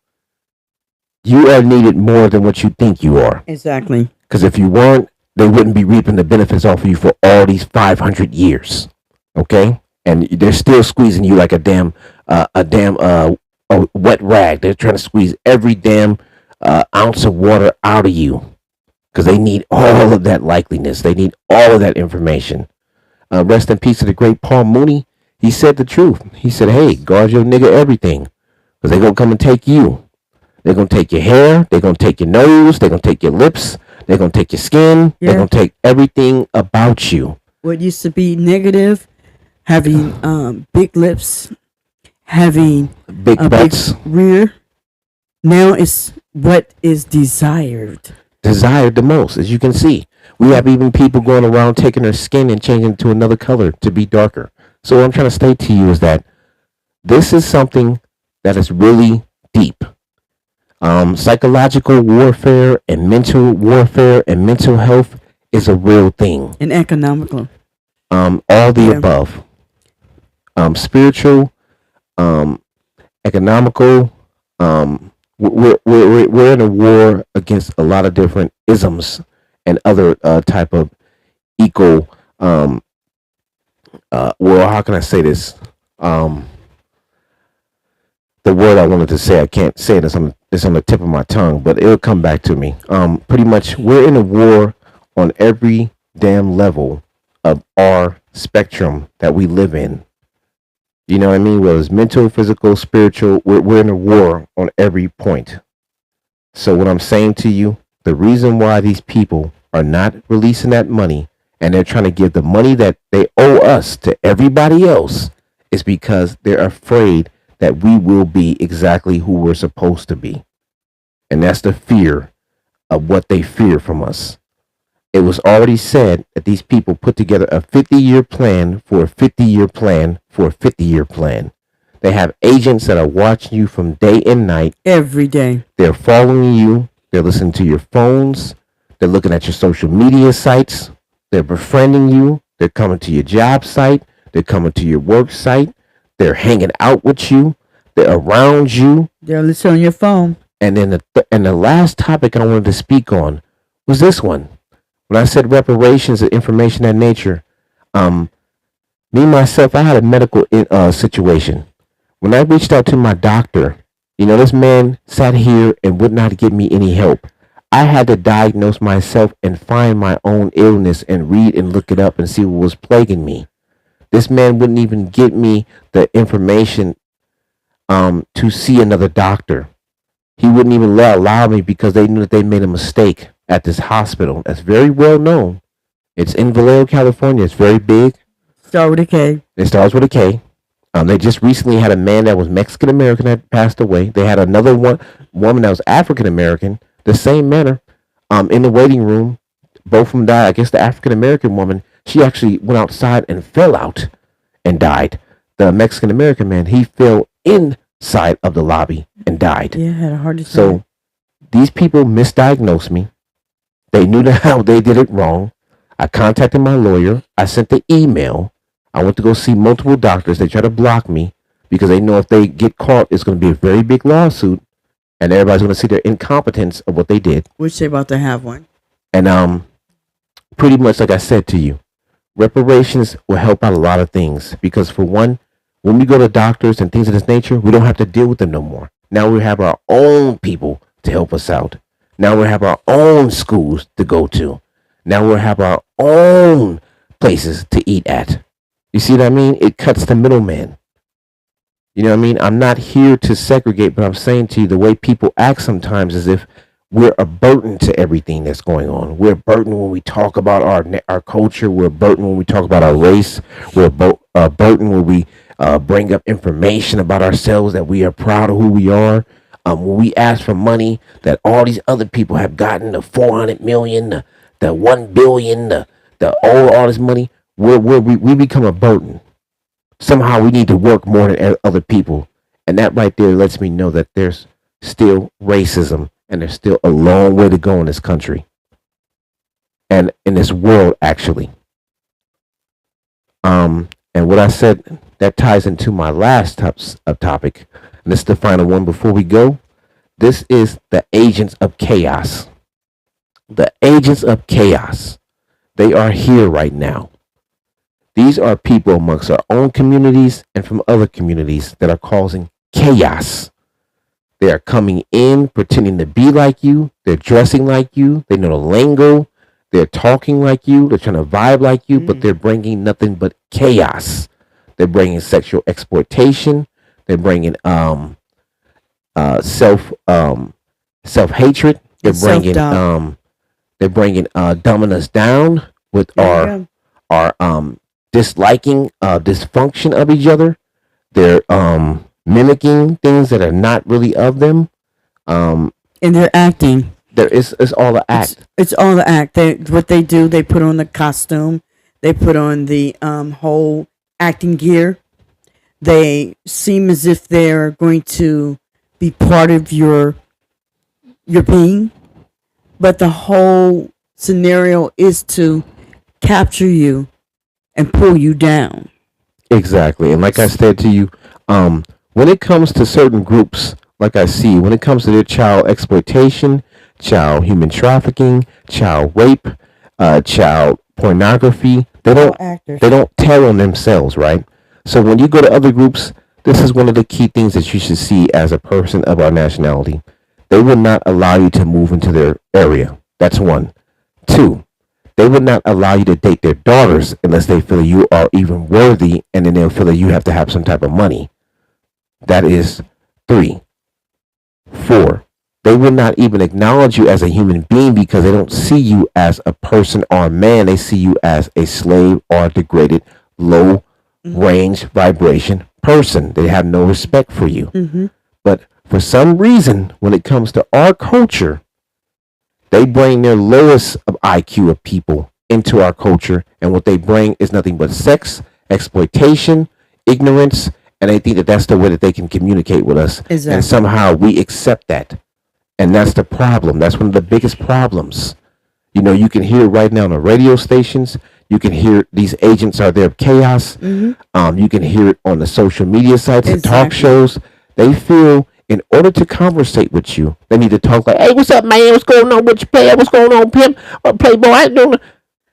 you are needed more than what you think you are. Exactly. Because if you weren't, they wouldn't be reaping the benefits off of you for all these 500 years. Okay, and they're still squeezing you like a wet rag. They're trying to squeeze every damn ounce of water out of you because they need all of that likeliness. They need all of that information. Rest in peace to the great Paul Mooney. He said the truth. He said, "Hey, guard your nigga everything, because they gonna come and take you. They're gonna take your hair. They're gonna take your nose. They're gonna take your lips. They're gonna take your skin. They're Yeah. gonna take everything about you." What used to be negative, having big lips, having Big a butts, big rear, now it's what is desired. desired the most, as you can see. We have even people going around taking their skin and changing it to another color to be darker. So what I'm trying to state to you is that this is something that is really deep. Psychological warfare and mental health is a real thing. And economical. All the Yeah. above. Spiritual, um, economical. We're in a war against a lot of different isms and other type of eco. Well, how can I say this? The word I wanted to say, I can't say it. It's on the tip of my tongue, but it'll come back to me. Pretty much, we're in a war on every damn level of our spectrum that we live in. You know what I mean? Whether it's mental, physical, spiritual, we're in a war on every point. So what I'm saying to you, the reason why these people are not releasing that money and they're trying to give the money that they owe us to everybody else is because they're afraid that we will be exactly who we're supposed to be. And that's the fear of what they fear from us. It was already said that these people put together a 50-year plan for a 50-year plan for a 50-year plan. They have agents that are watching you from day and night. Every day. They're following you. They're listening to your phones. They're looking at your social media sites. They're befriending you. They're coming to your job site. They're coming to your work site. They're hanging out with you. They're around you. They're listening on your phone. And then the last topic I wanted to speak on was this one. When I said reparations and information of that nature, me myself, I had a medical situation. When I reached out to my doctor, this man sat here and would not give me any help. I had to diagnose myself and find my own illness and read and look it up and see what was plaguing me. This man wouldn't even give me the information to see another doctor. He wouldn't even allow me because they knew that they made a mistake at this hospital that's very well known. It's in Vallejo, California. It's very big. Start with a K. It starts with a K. They just recently had a man that was Mexican American that passed away. They had another woman that was African American, the same manner, in the waiting room. Both of them died. I guess the African American woman, she actually went outside and fell out and died. The Mexican American man, he fell inside of the lobby and died. Yeah, had a heart attack. So these people misdiagnosed me. They knew how they did it wrong. I contacted my lawyer. I sent the email. I went to go see multiple doctors. They try to block me because they know if they get caught, it's going to be a very big lawsuit, and everybody's going to see their incompetence of what they did. Which they about to have one. And pretty much like I said to you, reparations will help out a lot of things because, for one, when we go to doctors and things of this nature, we don't have to deal with them no more. Now we have our own people to help us out. Now we have our own schools to go to. Now we'll have our own places to eat at. You see what I mean? It cuts the middleman. You know what I mean? I'm not here to segregate, but I'm saying to you, the way people act sometimes is if we're a burden to everything that's going on. We're a burden when we talk about our culture. We're a burden when we talk about our race. We're a burden when we bring up information about ourselves that we are proud of who we are. When we ask for money that all these other people have gotten, the 400 million, the 1 billion, all this money, we become a burden. Somehow we need to work more than other people. And that right there lets me know that there's still racism and there's still a long way to go in this country and in this world, actually. And what I said that ties into my last topic, and this is the final one before we go. This is the agents of chaos. The agents of chaos. They are here right now. These are people amongst our own communities and from other communities that are causing chaos. They are coming in pretending to be like you. They're dressing like you. They know the lingo. They're talking like you. They're trying to vibe like you, but they're bringing nothing but chaos. They're bringing sexual exploitation. They're bringing self hatred. They're bringing dumbing us down with our disliking dysfunction of each other. They're mimicking things that are not really of them. And they're acting. It's all an act. It's all the act. What they do, they put on the costume, they put on the whole acting gear. They seem as if they're going to be part of your being, but the whole scenario is to capture you and pull you down. Exactly. And like I said to you, when it comes to certain groups, like I see, when it comes to their child exploitation, child human trafficking, child rape, child pornography, they don't tell on themselves, right? So when you go to other groups, this is one of the key things that you should see as a person of our nationality. They will not allow you to move into their area. That's one. Two, they would not allow you to date their daughters unless they feel you are even worthy, and then they'll feel that you have to have some type of money. That is three. Four, they will not even acknowledge you as a human being because they don't see you as a person or a man. They see you as a slave or a degraded, low range vibration person. They have no respect for you. But for some reason, when it comes to our culture, they bring their lowest of IQ of people into our culture, and what they bring is nothing but sex, exploitation, ignorance, and they think that that's the way that they can communicate with us. Exactly. And somehow we accept that, and that's the problem. That's one of the biggest problems. You know, you can hear right now on the radio stations. You can hear these agents are there of chaos. You can hear it on the social media sites and talk shows. They feel in order to conversate with you, they need to talk like, "Hey, what's up, man? What's going on with you, player? What's going on, pimp? Or playboy? I don't know."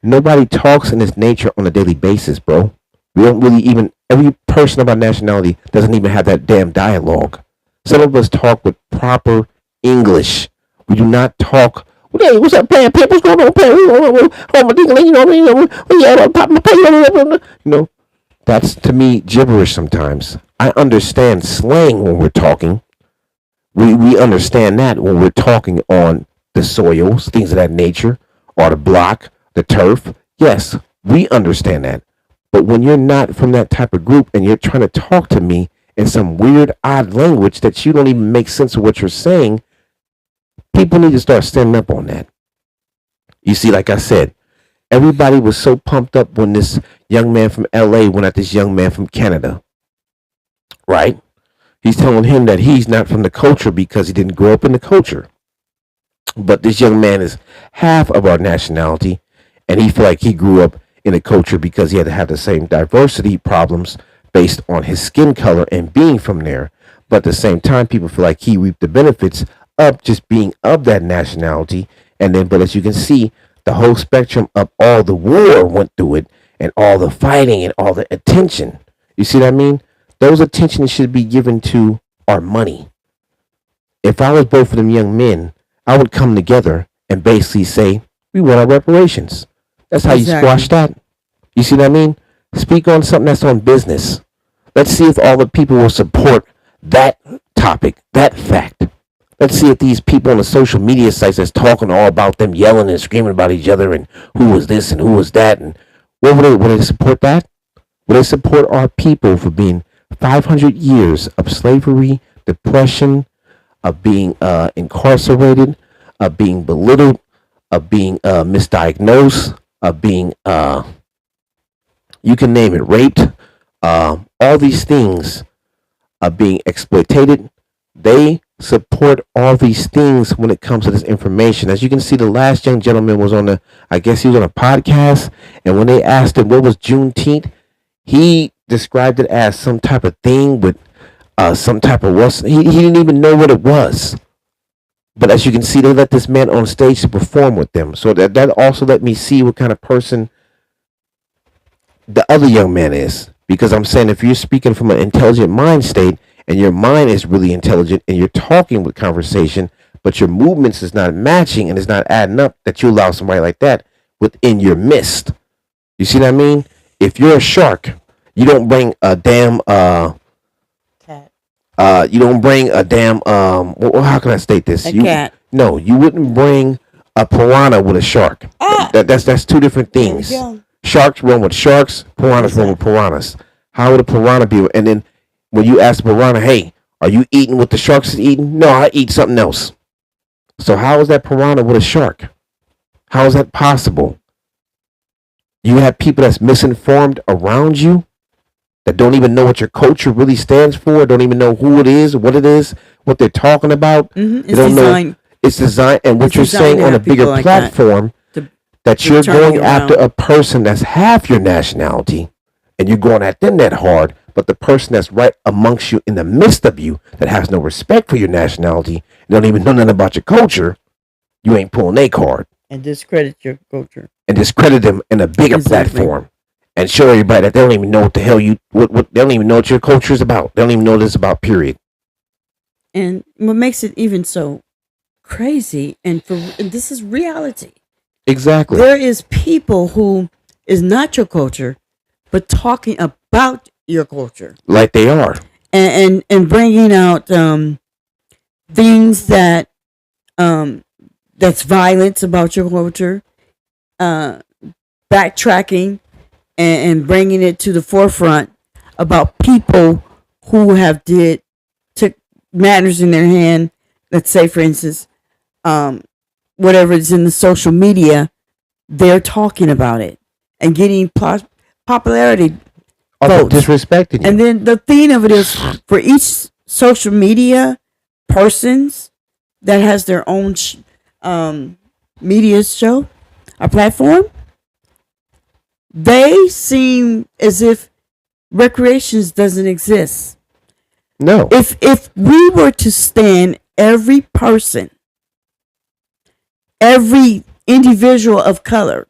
Nobody talks in this nature on a daily basis, bro. We don't really even. Every person of our nationality doesn't even have that damn dialogue. Some of us talk with proper English. We do not talk. Hey, what's up, player? Pimp? What's going on, player? You know, that's to me gibberish sometimes. I understand slang when we're talking. We understand that when we're talking on the soils, things of that nature, or the block, the turf. Yes, we understand that. But when you're not from that type of group and you're trying to talk to me in some weird, odd language that you don't even make sense of what you're saying, people need to start standing up on that. You see, like I said, everybody was so pumped up when this young man from LA went at this young man from Canada, right? He's telling him that he's not from the culture because he didn't grow up in the culture. But this young man is half of our nationality, and he feel like he grew up in a culture because he had to have the same diversity problems based on his skin color and being from there. But at the same time, people feel like he reaped the benefits of just being of that nationality. And then, but as you can see, the whole spectrum of all the war went through it, and all the fighting and all the attention. You see what I mean? Those attentions should be given to our money. If I was both of them young men, I would come together and basically say, we want our reparations. That's how you squash that. You see what I mean? Speak on something that's on business. Let's see if all the people will support that topic, that fact. Let's see if these people on the social media sites that's talking all about them yelling and screaming about each other and who was this and who was that, and would they support that? Would they support our people for being 500 years of slavery, depression, of being incarcerated, of being belittled, of being misdiagnosed, of being, you can name it, raped, all these things, of being exploited? They support all these things when it comes to this information. As you can see, the last young gentleman was on I guess he was on a podcast, and when they asked him what was Juneteenth, he described it as some type of thing with some type of he didn't even know what it was. But as you can see, they let this man on stage to perform with them. So that also let me see what kind of person the other young man is. Because I'm saying if you're speaking from an intelligent mind state and your mind is really intelligent and you're talking with conversation, but your movements is not matching and it's not adding up, that you allow somebody like that within your midst. You see what I mean? If you're a shark, you don't bring a damn Cat. you don't bring a damn how can I state this? A cat. No, you wouldn't bring a piranha with a shark. Ah! That's two different There we things. go. Sharks run with sharks, piranhas run with Exactly. piranhas. How would a piranha be? And then when you ask the piranha, hey, are you eating what the sharks is eating? No, I eat something else. So how is that piranha with a shark? How is that possible? You have people that's misinformed around you that don't even know what your culture really stands for, don't even know who it is, what they're talking about. Mm-hmm. They It's don't know designed it's designed, and what It's you're designed saying to on a have people bigger like that platform to that to you're turn going you after around. a person that's half your nationality and you're going at them that hard, but the person that's right amongst you in the midst of you that has no respect for your nationality, don't even know nothing about your culture, you ain't pulling their card And discredit your culture. and discredit them in a bigger Exactly. platform and show everybody that they don't even know what the hell what they don't even know what your culture is about. They don't even know what it's about, period. And what makes it even so crazy, and this is reality. Exactly. There is people who is not your culture, but talking about your culture Like they are. and bringing out things that that's violence about your culture, uh, backtracking and bringing it to the forefront about people who have did took matters in their hand. Let's say, for instance, um, whatever is in the social media, they're talking about it and getting popularity Also votes. disrespecting you. And then the thing of it is, for each social media persons that has their own media show or platform, they seem as if recreations doesn't exist. No. If we were to stand every person, every individual of color,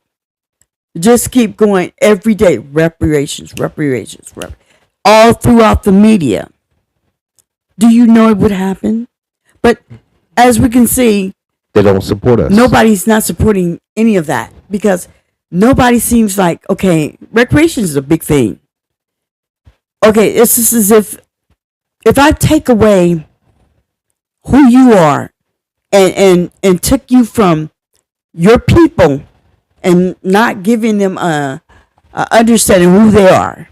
just keep going every day, reparations, all throughout the media, do you know it would happen? But as we can see, They don't support us. nobody's not supporting any of that because nobody seems like, okay, recreation is a big thing. Okay, it's just as if I take away who you are and took you from your people and not giving them a understanding who they are,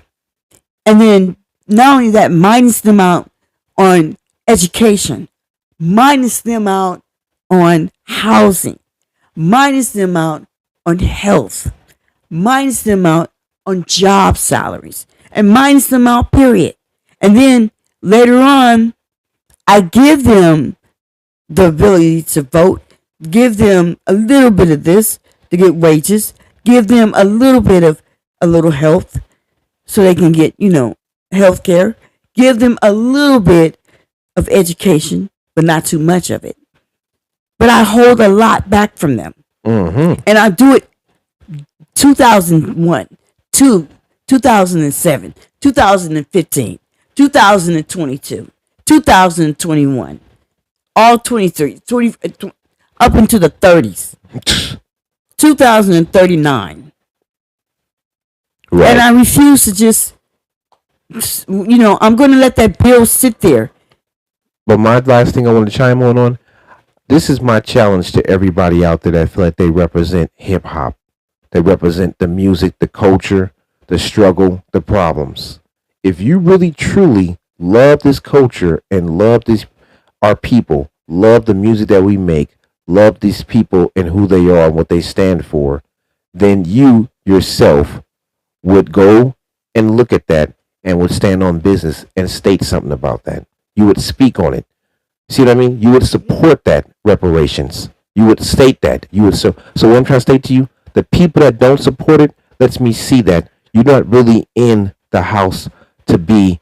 and then not only that, minus them out on education, minus them out on housing, minus them out on health, minus them out on job salaries, and minus them out, period. And then later on, I give them the ability to vote, give them a little bit of this to get wages, give them a little bit of a little health so they can get, health care, give them a little bit of education, but not too much of it. But I hold a lot back from them. Mm-hmm. And I do it 2001, 2007, 2015, 2022, 2021, all 23, up into the 30s, 2039. Right. And I refuse to just, I'm going to let that bill sit there. But my last thing I want to chime on, this is my challenge to everybody out there that feel like they represent hip hop. They represent the music, the culture, the struggle, the problems. If you really truly love this culture and love our people, love the music that we make, love these people and who they are and what they stand for, then you yourself would go and look at that and would stand on business and state something about that. You would speak on it. See what I mean? You would support that reparations. You would state that. You would so what I'm trying to state to you, the people that don't support it lets me see that you're not really in the house to be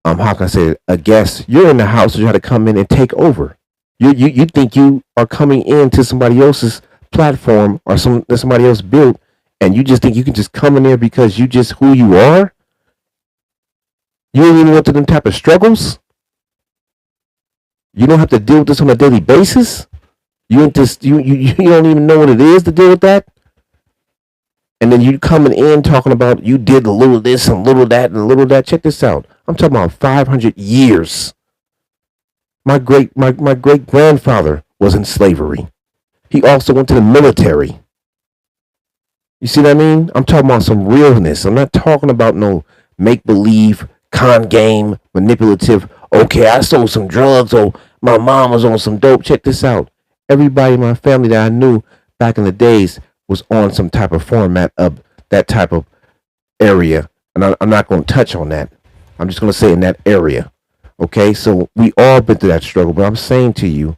how can I say it, a guest. You're in the house to try to come in and take over. You think you are coming into somebody else's platform or some that somebody else built, and you just think you can just come in there because you just who you are. You don't even went through them type of struggles. You don't have to deal with this on a daily basis. You ain't just you don't even know what it is to deal with that. And then you coming in talking about you did a little this and a little that and a little that. Check this out. I'm talking about 500 years. My great grandfather was in slavery. He also went to the military. You see what I mean? I'm talking about some realness. I'm not talking about no make believe, con game, manipulative. Okay, I sold some drugs. Oh, my mom was on some dope. Check this out. Everybody in my family that I knew back in the days was on some type of format of that type of area. And I'm not going to touch on that. I'm just going to say in that area. Okay, so we all been through that struggle. But I'm saying to you,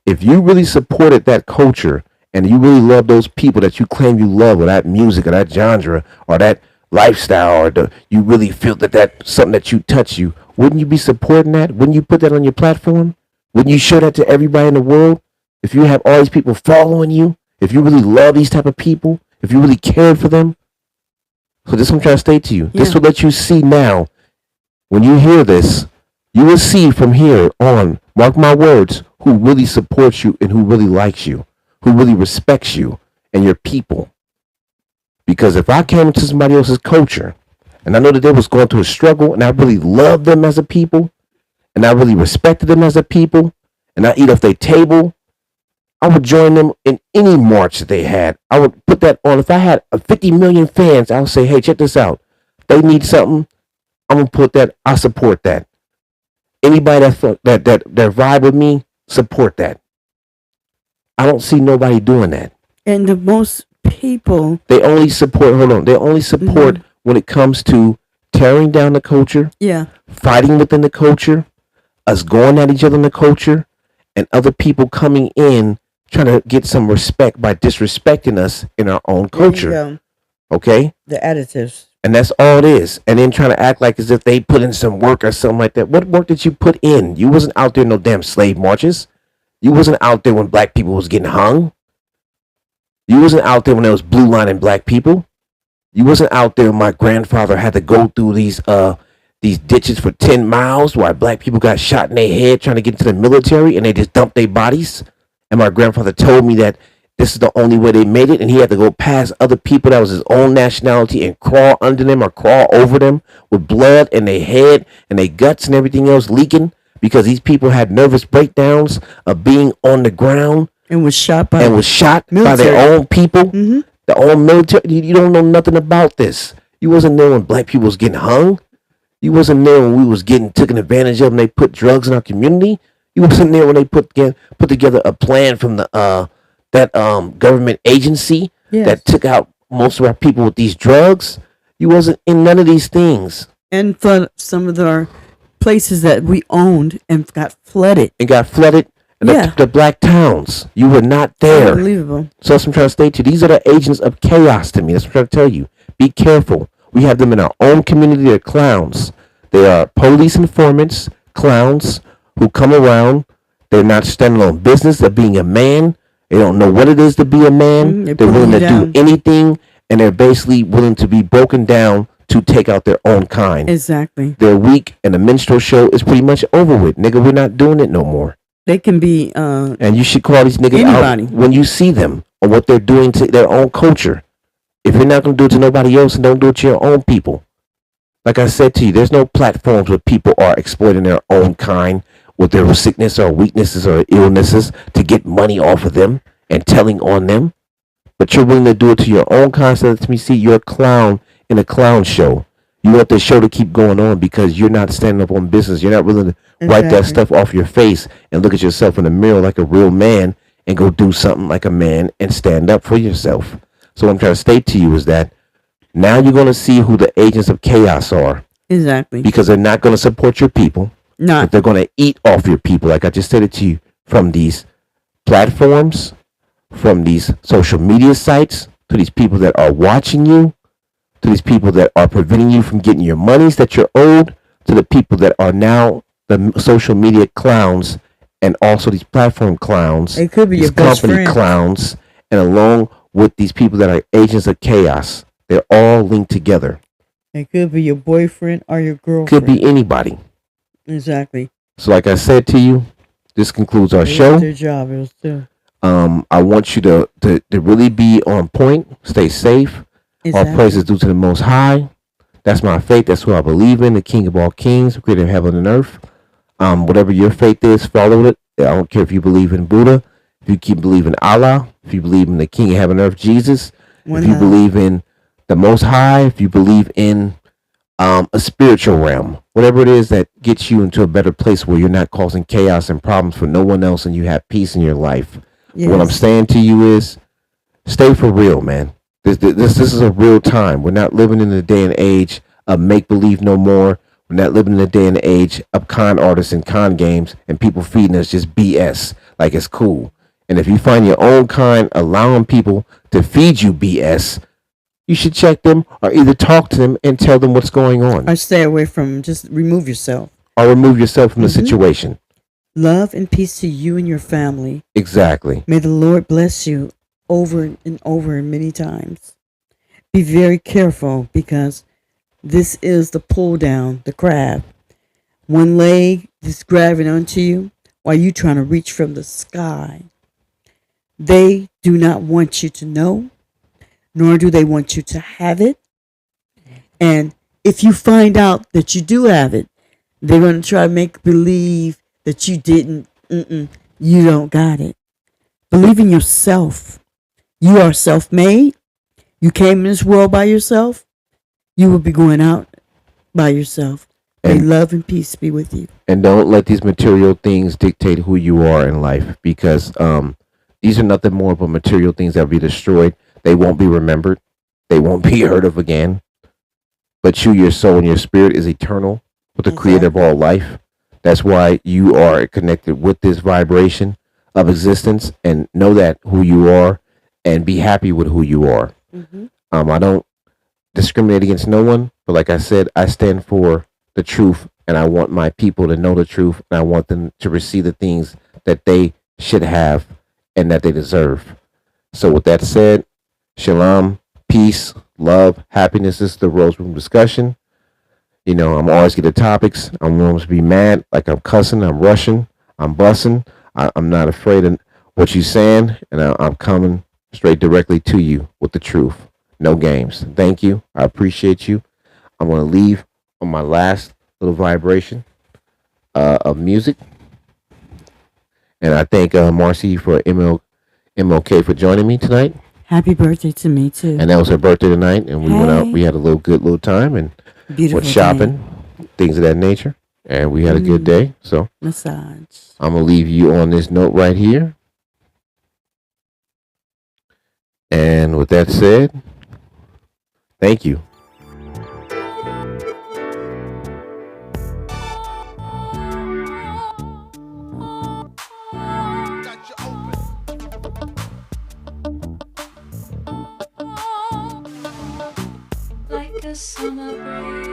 if you really supported that culture and you really love those people that you claim you love, or that music, or that genre, or that lifestyle, or you really feel that that's something that you touch you, wouldn't you be supporting that? Wouldn't you put that on your platform? Wouldn't you show that to everybody in the world? If you have all these people following you, if you really love these type of people, if you really cared for them. So this is what I'm trying to state to you. Yeah. This will let you see now. When you hear this, you will see from here on, mark my words, who really supports you and who really likes you, who really respects you and your people. Because if I came into somebody else's culture and I know that they was going through a struggle and I really loved them as a people and I really respected them as a people and I eat off their table, I would join them in any march that they had. I would put that on. If I had 50 million fans, I would say, hey, check this out. They need something. I'm going to put that. I support that. Anybody that vibe with me, support that. I don't see nobody doing that. And the most people, they only support. Hold on, they only support when it comes to tearing down the culture. Yeah, fighting within the culture, us going at each other in the culture, and other people coming in trying to get some respect by disrespecting us in our own culture. Okay, the additives. And that's all it is. And then trying to act like as if they put in some work or something like that. What work did you put in? You wasn't out there in no damn slave marches. You wasn't out there when black people was getting hung. You wasn't out there when there was blue lining black people. You wasn't out there when my grandfather had to go through these ditches for 10 miles while black people got shot in their head trying to get into the military and they just dumped their bodies. And my grandfather told me that this is the only way they made it, and he had to go past other people that was his own nationality and crawl under them or crawl over them with blood in their head and their guts and everything else leaking because these people had nervous breakdowns of being on the ground and was shot by their own people, their own military. You don't know nothing about this. You wasn't there when black people was getting hung. You wasn't there when we was getting taken advantage of and they put drugs in our community. You wasn't there when they put together a plan from the government agency that took out most of our people with these drugs. You wasn't in none of these things. And for some of our places that we owned and got flooded. And the black towns. You were not there. Unbelievable. So that's what I'm trying to state to you. These are the agents of chaos to me. That's what I'm trying to tell you. Be careful. We have them in our own community. They're clowns. They are police informants, clowns who come around. They're not standing on business of being a man. They don't know what it is to be a man. They're willing to do anything, and they're basically willing to be broken down to take out their own kind. Exactly. They're weak, and the minstrel show is pretty much over with. Nigga, we're not doing it no more. They can be and you should call these niggas anybody out when you see them or what they're doing to their own culture. If you're not going to do it to nobody else, then don't do it to your own people. Like I said to you, there's no platforms where people are exploiting their own kind with their sickness or weaknesses or illnesses to get money off of them and telling on them. But you're willing to do it to your own kind. So let me see, you're a clown in a clown show. You want the show to keep going on because you're not standing up on business. You're not willing to wipe that stuff off your face and look at yourself in the mirror like a real man and go do something like a man and stand up for yourself. So what I'm trying to state to you is that now you're going to see who the agents of chaos are. Exactly. Because they're not going to support your people. No. They're going to eat off your people, like I just said it to you, from these platforms, from these social media sites, to these people that are watching you, to these people that are preventing you from getting your monies that you're owed, to the people that are now the social media clowns, and also these platform clowns, It could be these your best company friend. clowns, and along with these people that are agents of chaos. They're all linked together. It could be your boyfriend or your Could girlfriend. be anybody. Exactly. So, like I said to you, this concludes our That's what show. their job is too. I want you to really be on point, stay safe. All praise Exactly. is due to the Most High. That's my faith. That's who I believe in. The King of all kings, creator of heaven and earth. Whatever your faith is, follow it. I don't care if you believe in Buddha, if you keep believing Allah, if you believe in the King of heaven and earth, Jesus, One if you high. believe in the Most High, if you believe in a spiritual realm, whatever it is that gets you into a better place where you're not causing chaos and problems for no one else and you have peace in your life. What I'm Yes. saying to you is stay for real, man. This is a real time. We're not living in the day and age of make believe no more. We're not living in the day and age of con artists and con games and people feeding us just BS like it's cool. And if you find your own kind allowing people to feed you BS, you should check them or either talk to them and tell them what's going on Or stay away from. Just remove yourself. or remove yourself from the Mhm. situation. Love and peace to you and your family. Exactly. May the Lord bless you over and over and many times. Be very careful because this is the pull down, the crab. One leg is grabbing onto you while you trying to reach from the sky. They do not want you to know, nor do they want you to have it. And if you find out that you do have it, they're going to try to make believe that you didn't. You don't got it. Believe in yourself. You are self-made. You came in this world by yourself. You will be going out by yourself. May And love and peace be with you. and don't let these material things dictate who you are in life because these are nothing more but material things that will be destroyed. They won't be remembered. They won't be heard of again. But you, your soul, and your spirit is eternal with the creator of Exactly. all life. That's why you are connected with this vibration of existence and know that who you are and be happy with who you are. Mm-hmm. I don't discriminate against no one, but like I said, I stand for the truth and I want my people to know the truth and I want them to receive the things that they should have and that they deserve. So with that said, shalom, peace, love, happiness. This is the Rose Room discussion. You know, I'm always get the topics. I'm always be mad, like I'm cussing, I'm rushing, I'm bussing. I'm not afraid of what you're saying, and I'm coming straight directly to you with the truth. No games. Thank you. I appreciate you. I'm going to leave on my last little vibration of music. And I thank Marcy for MLK for joining me tonight. Happy birthday to me too. And that was her birthday tonight. And we went out. Hey. We had a little time and Beautiful went shopping, things of that nature. And we had a good day. So massage. I'm going to leave you on this note right here. And with that said, thank you. Like a summer breeze.